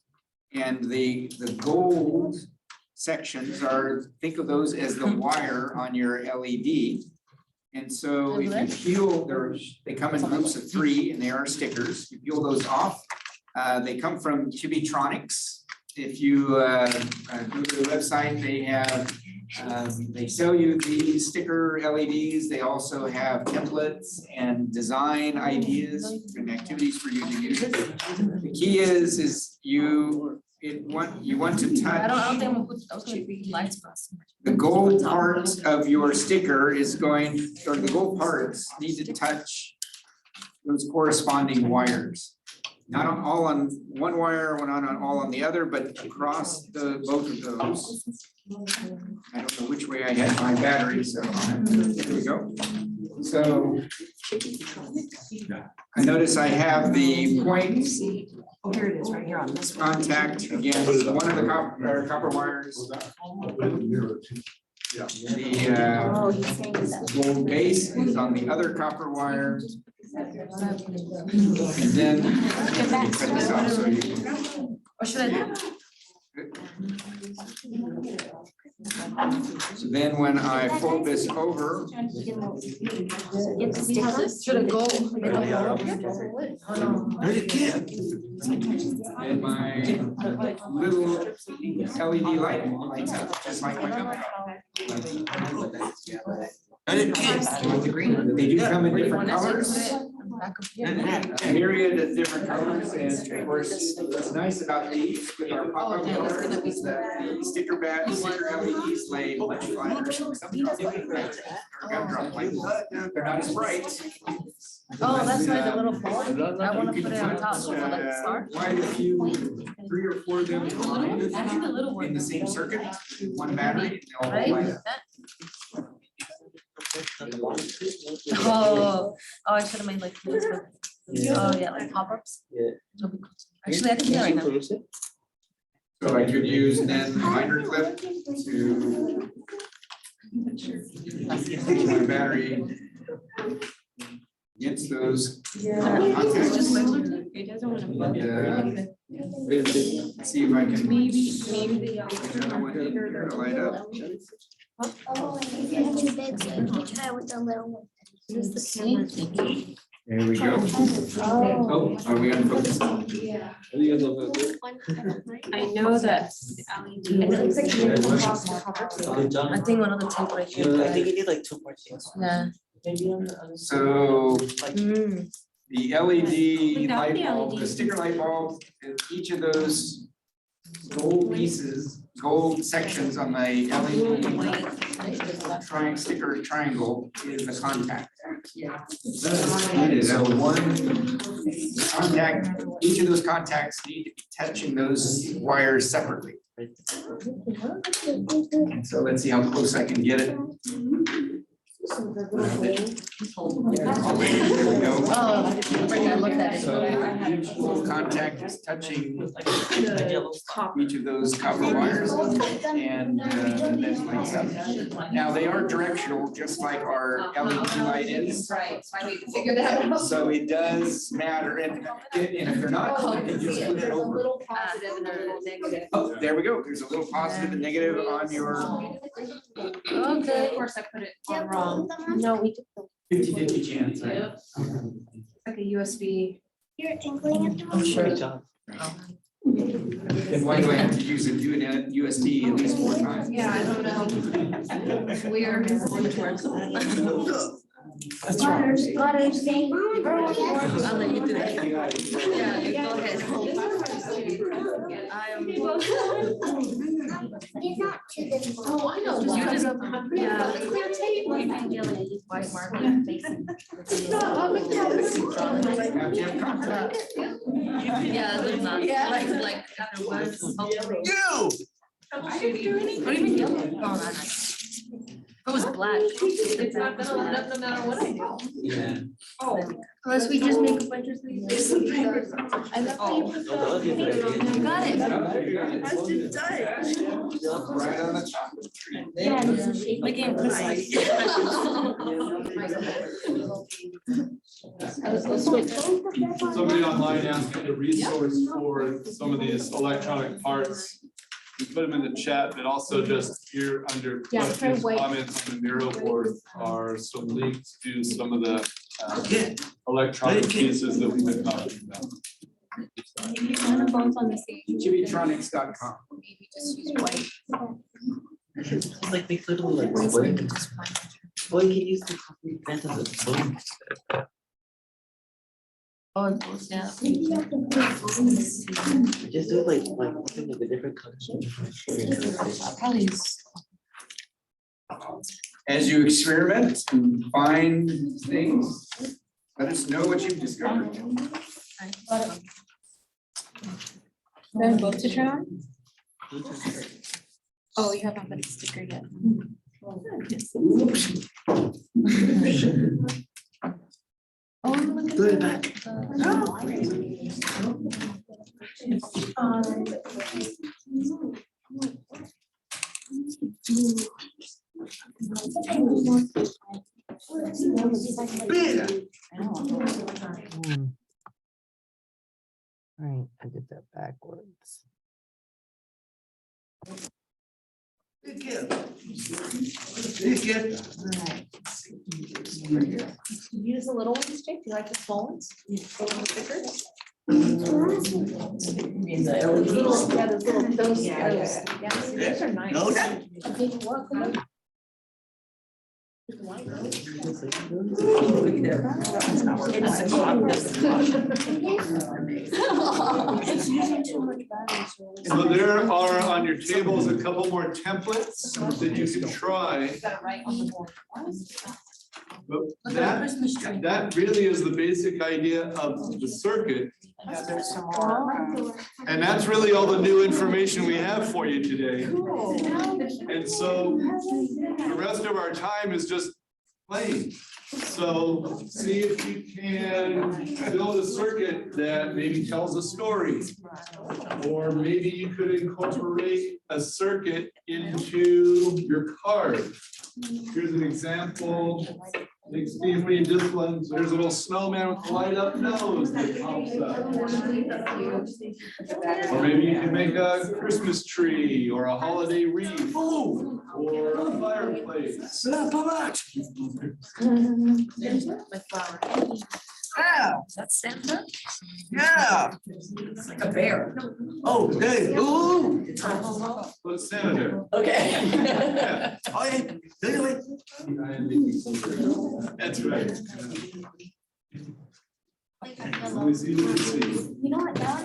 And the gold sections are, think of those as the wire on your LED. And so if you peel, they come in groups of 3 and they are stickers. You peel those off. They come from Chibitronics. If you go to the website, they have, they sell you these sticker LEDs. They also have templates and design ideas and activities for you to use. The key is you want to touch. The gold part of your sticker is going, or the gold parts need to touch those corresponding wires. Not on all on one wire, or not on all on the other, but across both of those. I don't know which way I had my battery, so there we go. So I notice I have the point. Oh, here it is, right here on this one. Contact against one of the copper wires. The gold base is on the other copper wire. And then cut this off so you can. Or should I? So then when I fold this over. Should it go? No, you can't. And my little LED light lights up just like my gum. They do come in different colors. A myriad of different colors, and of course, what's nice about these with our pop-up colors is that the sticker LEDs lay much flatter. Or gumdrop like, they're not as bright. Oh, that's why the little ball, I wanna put it on top, so like a star. Quite a few, 3 or 4 of them combined in the same circuit, one battery, they'll all light up. Oh, I should have made like this, but, oh, yeah, like pop-ups. Actually, I can do that right now. So I could use then the binder clip to my battery against those contacts. See if I can. Maybe Another one in here to light up. Oh, it's too big, so you try with the little one. Is the same? There we go. Oh, are we unfocused? I know that. I think one of the tape right here. I think you need like 2 more things. Yeah. Maybe on the other. So Mm. the LED Without light the bulb, the LED. sticker light bulb, each of those gold pieces, gold sections on the LED sticker triangle is the contact. So one contact, each of those contacts need to be touching those wires separately. So let's see how close I can get it. There we go. Oh, right, I looked at it. So each little contact is touching each of those copper wires and then lights up. Now they are directional, just like our LED light is. Right, so I need to figure that out. So it does matter, and if they're not, you can just flip it over. Little positive and a little negative. Oh, there we go. There's a little positive and negative on your Okay. Of course, I put it on wrong. No, we took 50-50 chance, right? Like a USB. You're tinkling at the Oh, moment. sure. Good job. And why do I have to use it, do it at USB at least 4 times? Yeah, I don't know. Weird. That's wrong. I'll let you do that. Yeah, you go ahead. It's not too difficult. Oh, I know. You just, yeah. Clear tape. White marker. Now you have contact. Yeah, there's not, like afterwards. You! I didn't do anything. What do you mean yellow? Oh, nice. It was black. It's not gonna light up no matter what I do. Yeah. Unless we just make a bunch of things. I love how you put the. You got it. Right on the chocolate tree. Yeah, and it's a shape. Like in precise. Somebody online asked me a resource for some of these electronic parts. We put them in the chat, but also just here under Yeah, try questions, white. comments on the Miro board are some links to some of the electronic pieces that we've been talking about. Maybe kind of both on the same. Chibitronics.com. Maybe just use white. It's like they literally like split. Well, you can use the concrete vent as a boom. Oh, it goes down. Just do it like something of a different color. I'll probably use. As you experiment and find things, let us know what you've discovered. Then both to turn on? Oh, you haven't put a sticker yet. Oh, look at Put it that. back. Right, I did that backwards. Good kid. Use the little ones, Jake. Do you like the small ones? The little stickers? Yeah, those little, those, yeah, those are nice. No, A big what? It's using too much battery. So there are on your tables a couple more templates that you can try. But that really is the basic idea of the circuit. And that's really all the new information we have for you today. And so the rest of our time is just playing. So see if you can build a circuit that maybe tells a story. Or maybe you could incorporate a circuit into your card. Here's an example. Like Steve Reed, this one, there's a little snowman with a light up nose that pops up. Or maybe you can make a Christmas tree or a holiday wreath or a fireplace. My flower. Yeah, That's Santa? yeah. It's like a bear. Oh, hey, ooh. Put Santa there. Okay. Yeah, Oh, yeah. Do it. that's right. You It's easy to see. know what, now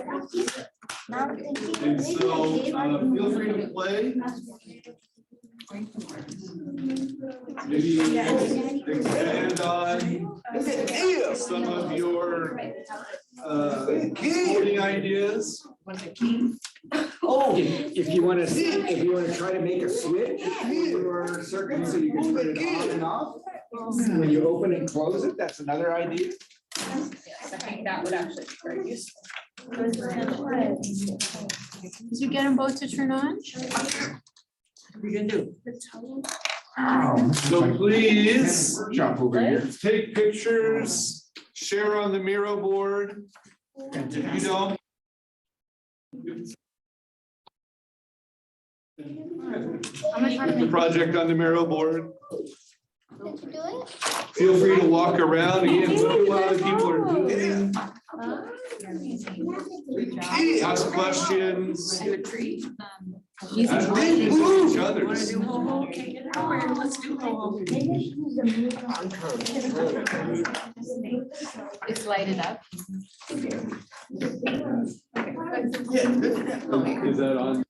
I'm thinking. And so feel free to play. Maybe expand on some of your coding ideas. Oh, if you want to try to make a switch for your circuit so you can turn it on and off. When you open and close it, that's another idea. I think that would actually be very useful. Did you get them both to turn on? What are you gonna do? So please Jump over here. take pictures, share on the Miro board. If you don't. The project on the Miro board. Did you do it? Feel free to walk around. Again, look at what other people are doing. Ask questions. Ask questions of each other. Let's do home. It's lighted up. Is that on?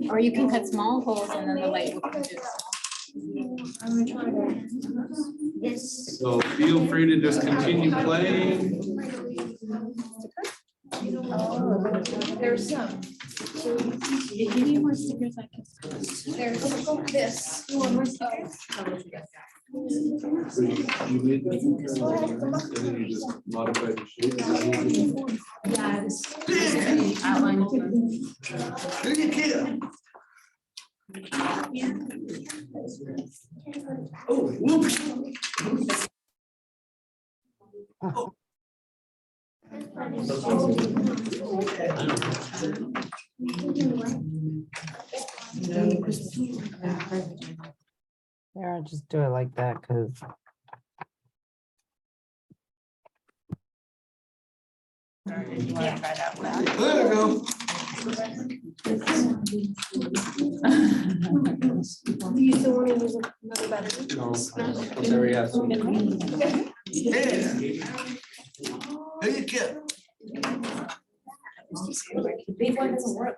Or you can cut small holes and then the light will come through. Yes. So feel free to just continue playing. There's some. If you need more stickers, I can. There's this. You want more stickers? So you need, and then you just modify the shape. Yeah, this outline. Oh, whoops. Yeah, just do it like that, cause There we go. Do you still want to use another battery? No, there we have some. Yeah. There you go. Big one doesn't work.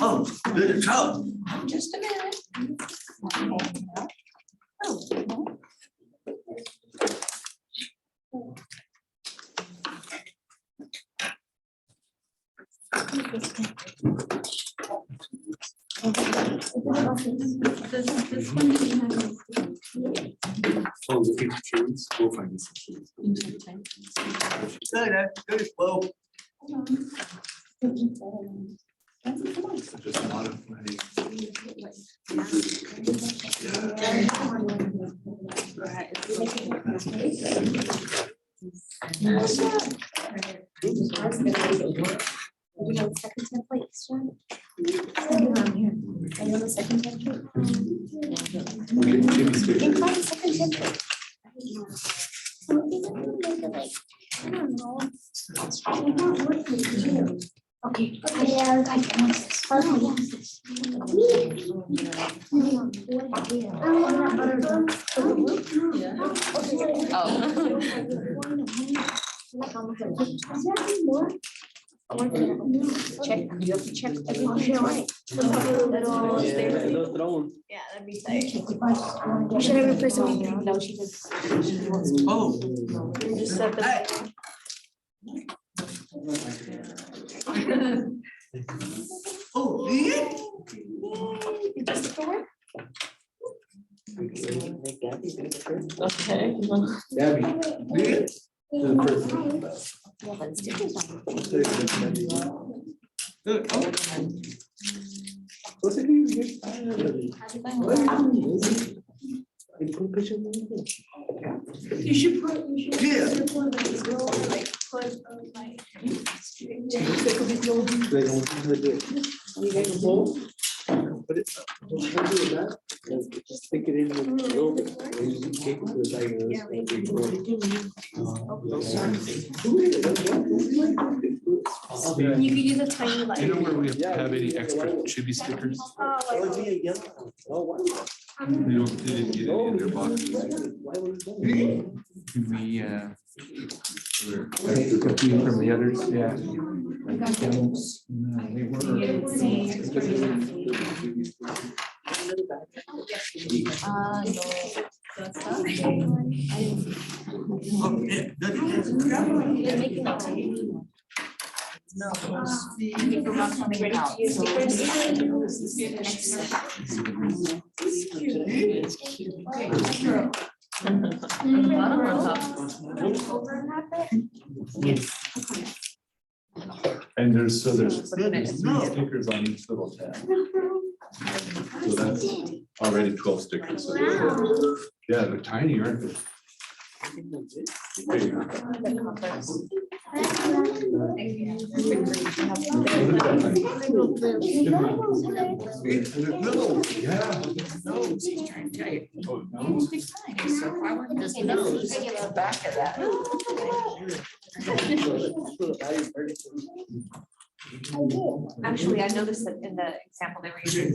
Oh, good job. Just a minute. This one doesn't have. Oh, looking for shades, we'll find some shades. Good, well. Just modify. We have a second template, so. On here. I know the second template. Okay, Jimmy You sticker. can find a second template. So we can make it like, I don't know. It's not working too. Okay. Yeah, I can. Check, you have to check everything right. Yeah, that'd be tight. Should every person? No, she just. Oh. Just set the. Oh, yeah. You just go work? Okay. Gabby. Yeah. The person. Yeah, but stickers on. Good. Oh, What's it you get? You should put, yeah. like, put, like. They don't. Put it. Just stick it in the cake with You could use a tiny light. Do you know where we have any extra chibi stickers? They didn't get any in their boxes. Can we, copy from the others, yeah. Oh, yeah. Good. You're making that tiny. No. And there's three stickers on each little tab. So that's already 12 stickers. So yeah, they're tiny, aren't they? There you go. Yeah. Oh, no. Actually, I noticed that in the example they were using.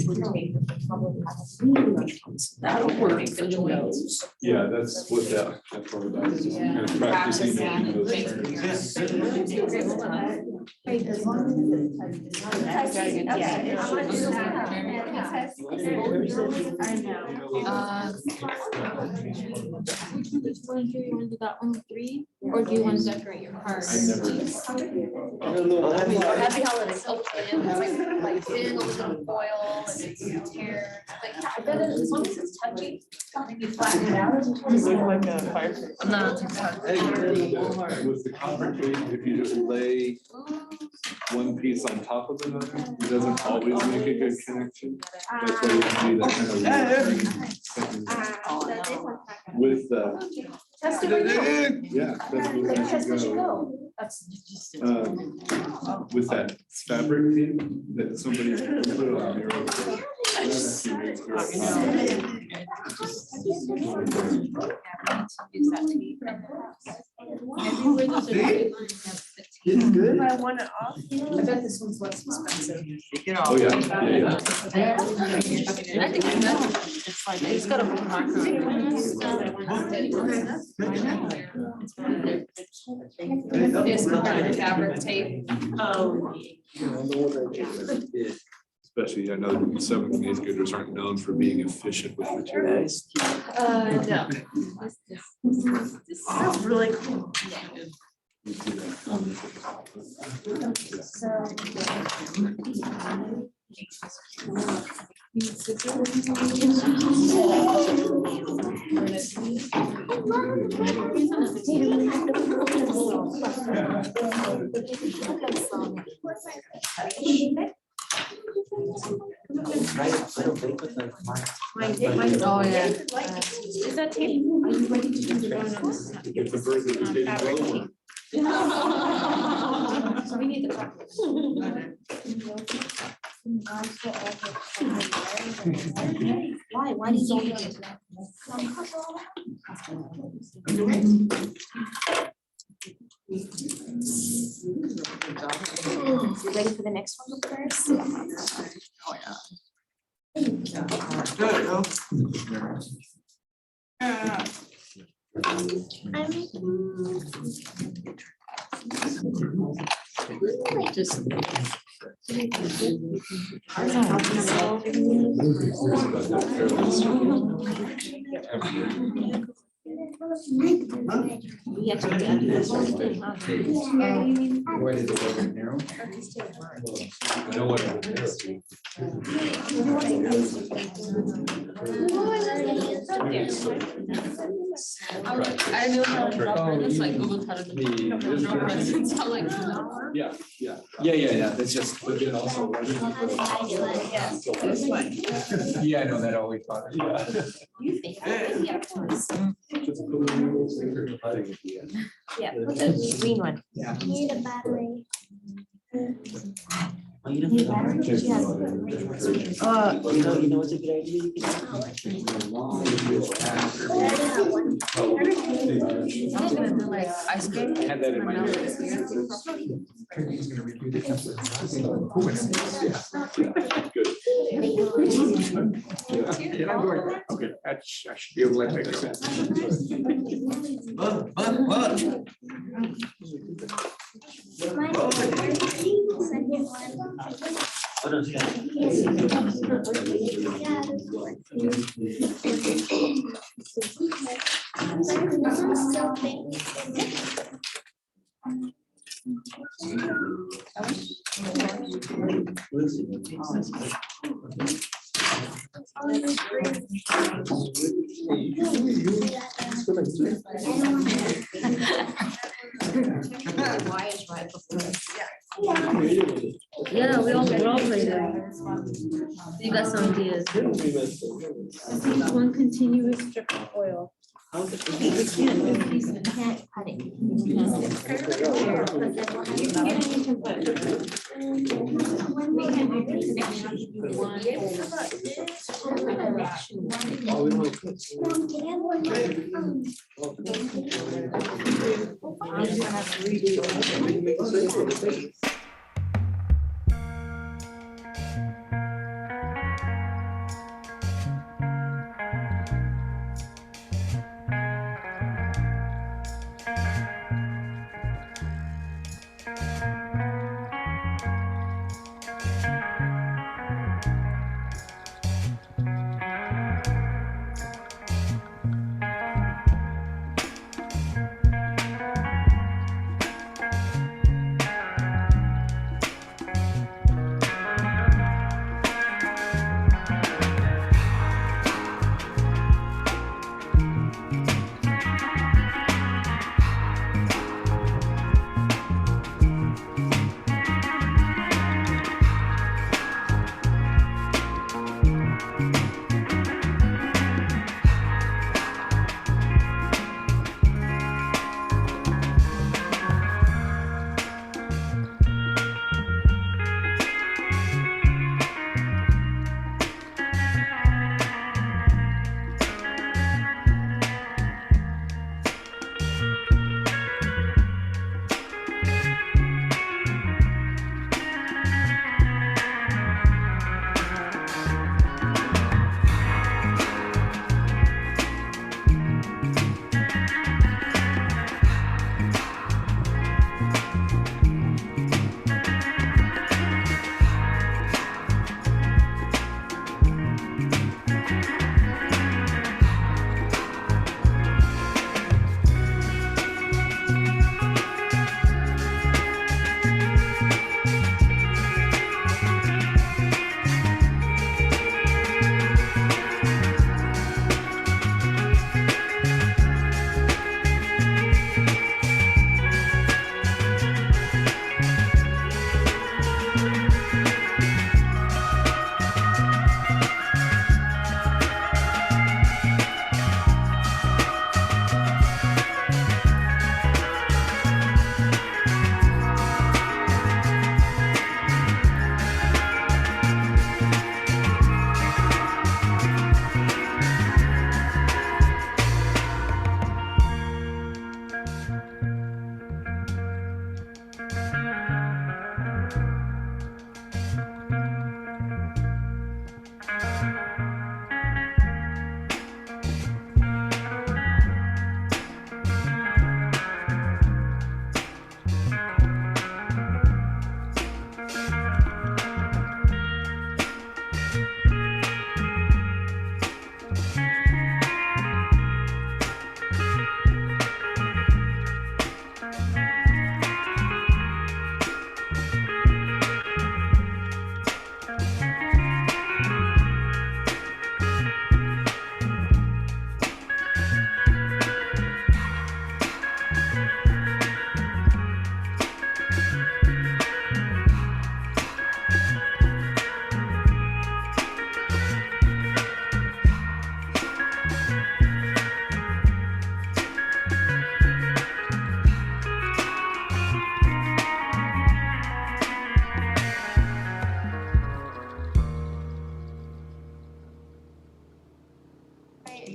That'll work for the nose. Yeah, that's what that's all about. Is just kind of practicing making those turns. Which one do you want to do that one with 3, or do you want to decorate your card? I never. Happy holidays. Oh, and it's like thin aluminum foil and it's tear. Like, I bet it- as long as it's touchy, you flatten it out. I'm not too proud. With the copper tape, if you just lay one piece on top of another, it doesn't always make a good connection. That's why you can do that kind of with Test it right now. yeah. that's where Like, you test as you go. go. That's just. With that fabric tape that somebody put it on there. Use that tape. Everywhere there's a gray line, that's the tape. If I want it off. I bet this one's less expensive. Oh, yeah, yeah. I think it's like, it's got a bookmark. It's got fabric tape. Oh. Especially, I know seventh and eighth graders aren't known for being efficient with materials. No. This sounds really cool. You see Oh, yeah. Is that tape? Are you ready to turn it on? If the bird is getting lower. So we need the. Why did you do it? You ready for the next one first? Just. We actually did this one too, huh? What is it, over narrow? You know what? I didn't know how to draw this, like Google how to draw presents, I'm like. Yeah, yeah. Yeah, that's just. But then also. Yeah, I know, that always bothers me. You think? Yeah. Just put it in the little sticker and hide it at the end. Yeah, put the green one. Yeah. Need a battery. Oh, you Need a battery? Yes. you know what's a good idea? You can Like ice cream. Had that in my notes. He's gonna review the template. Yeah, I'm going, okay, I should be able to make sense. Oh, no, yeah. Yeah, we're all playing there. You got some ideas. One continuous strip of oil. How's it? Can't cut it. I'm just gonna have to redo it.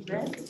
Good.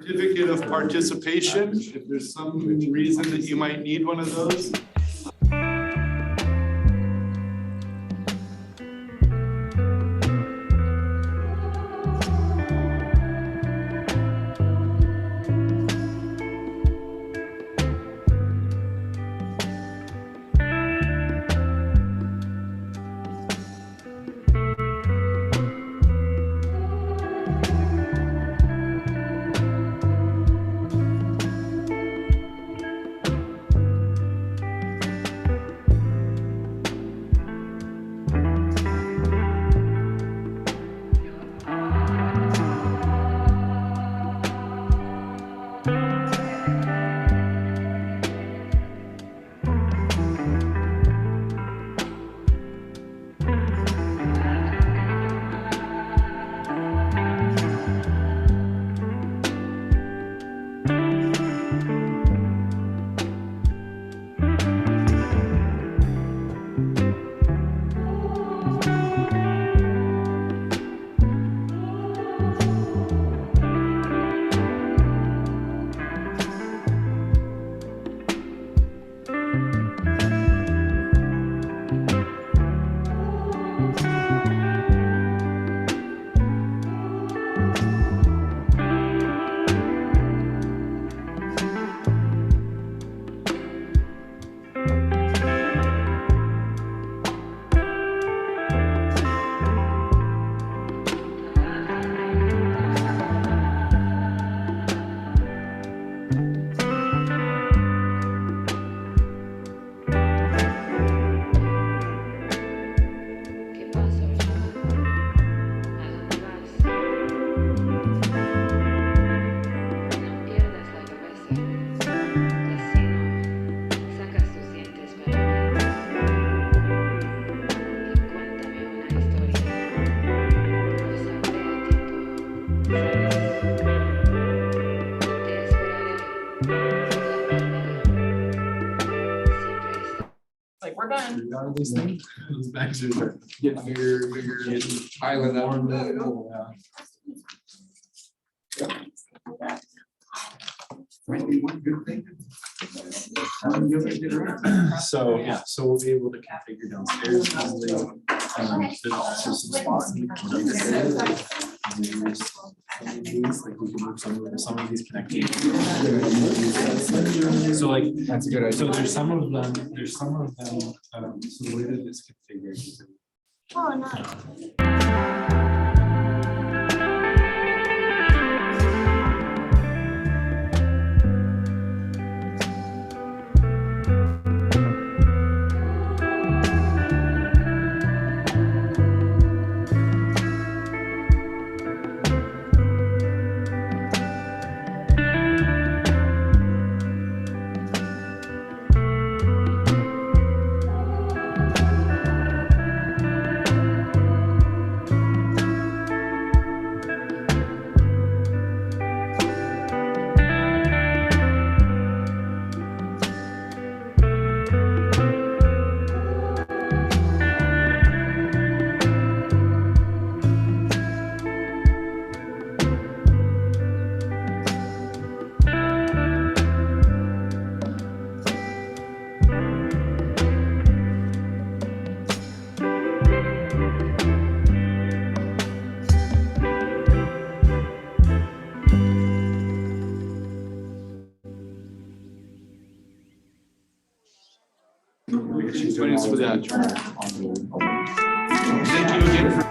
Certificate of participation, if there's some reason that you might need one of those. like, we're done. None of these things, those bags are getting bigger, bigger. Piling up. Might be one good thing. So, yeah, so we'll be able to configure downstairs easily. There's also some spots in the computer. And there's some of these, like we can move some of these connections. So like, That's a good so idea. there's some of them, so the way that it's configured is. Oh, no. She's joining us for that. Thank you again for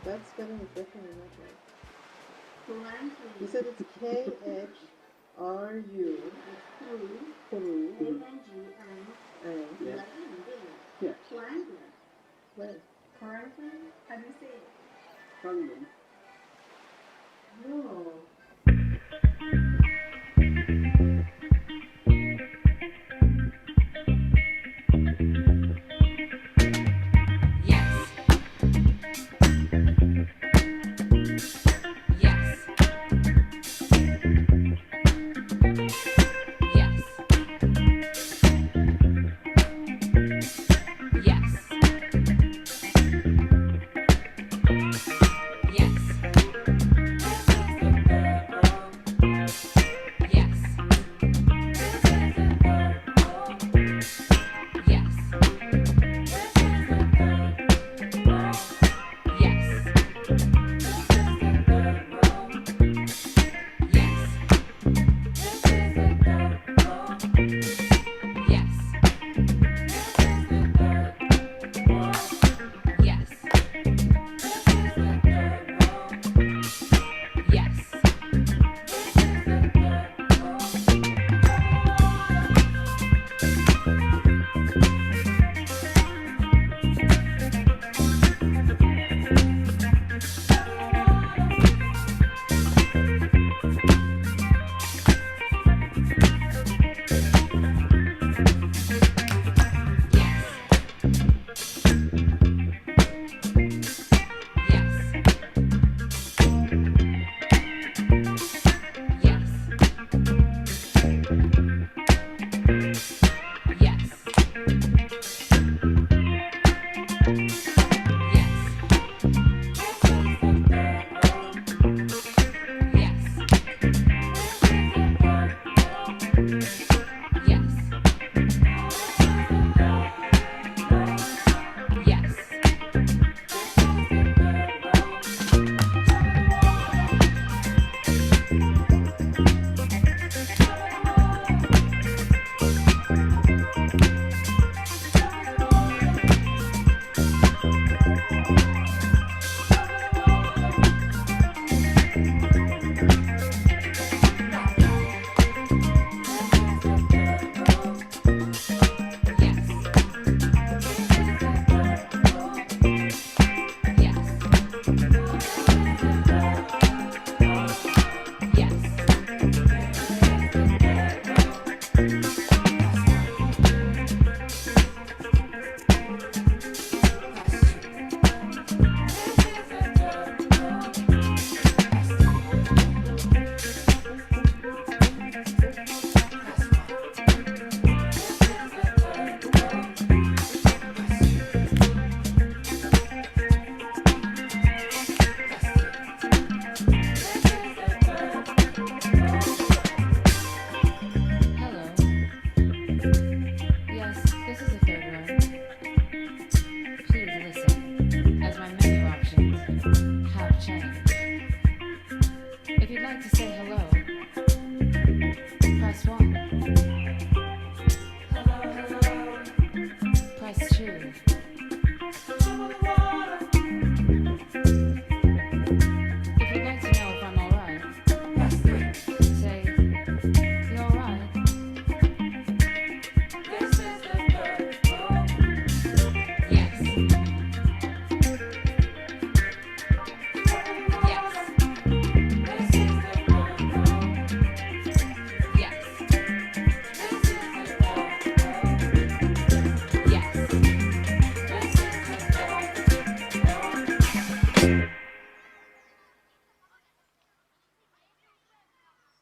That's spelling is definitely not right. You said it's KHRU. Through. Yeah. Yeah. Where? Franklin? How do you say it? London. Oh.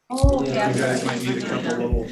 Oh, You yeah. guys might need a couple little.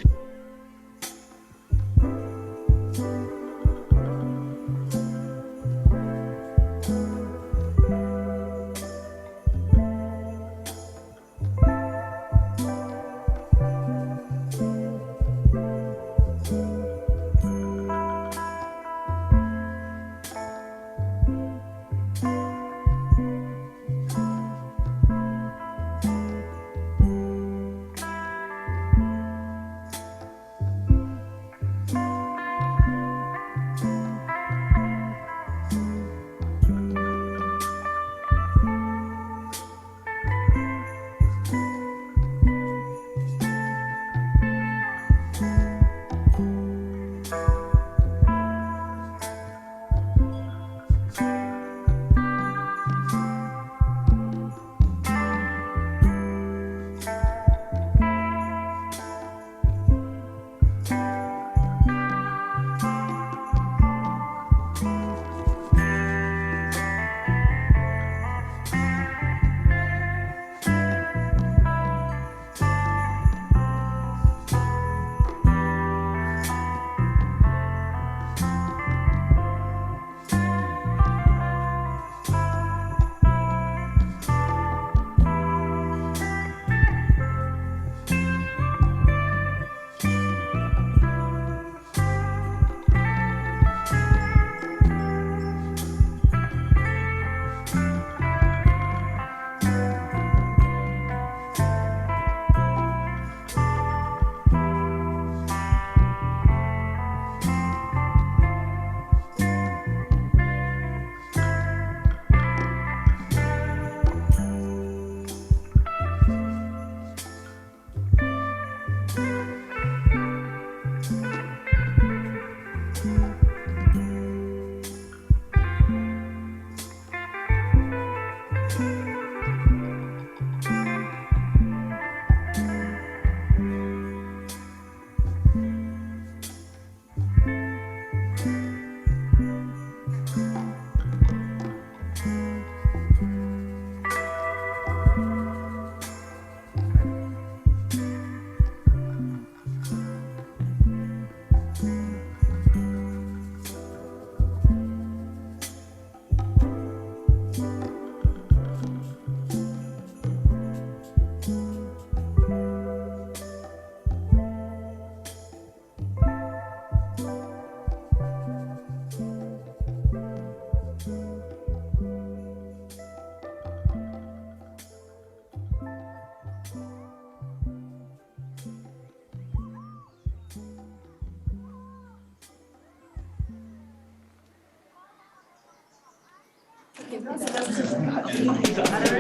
Already.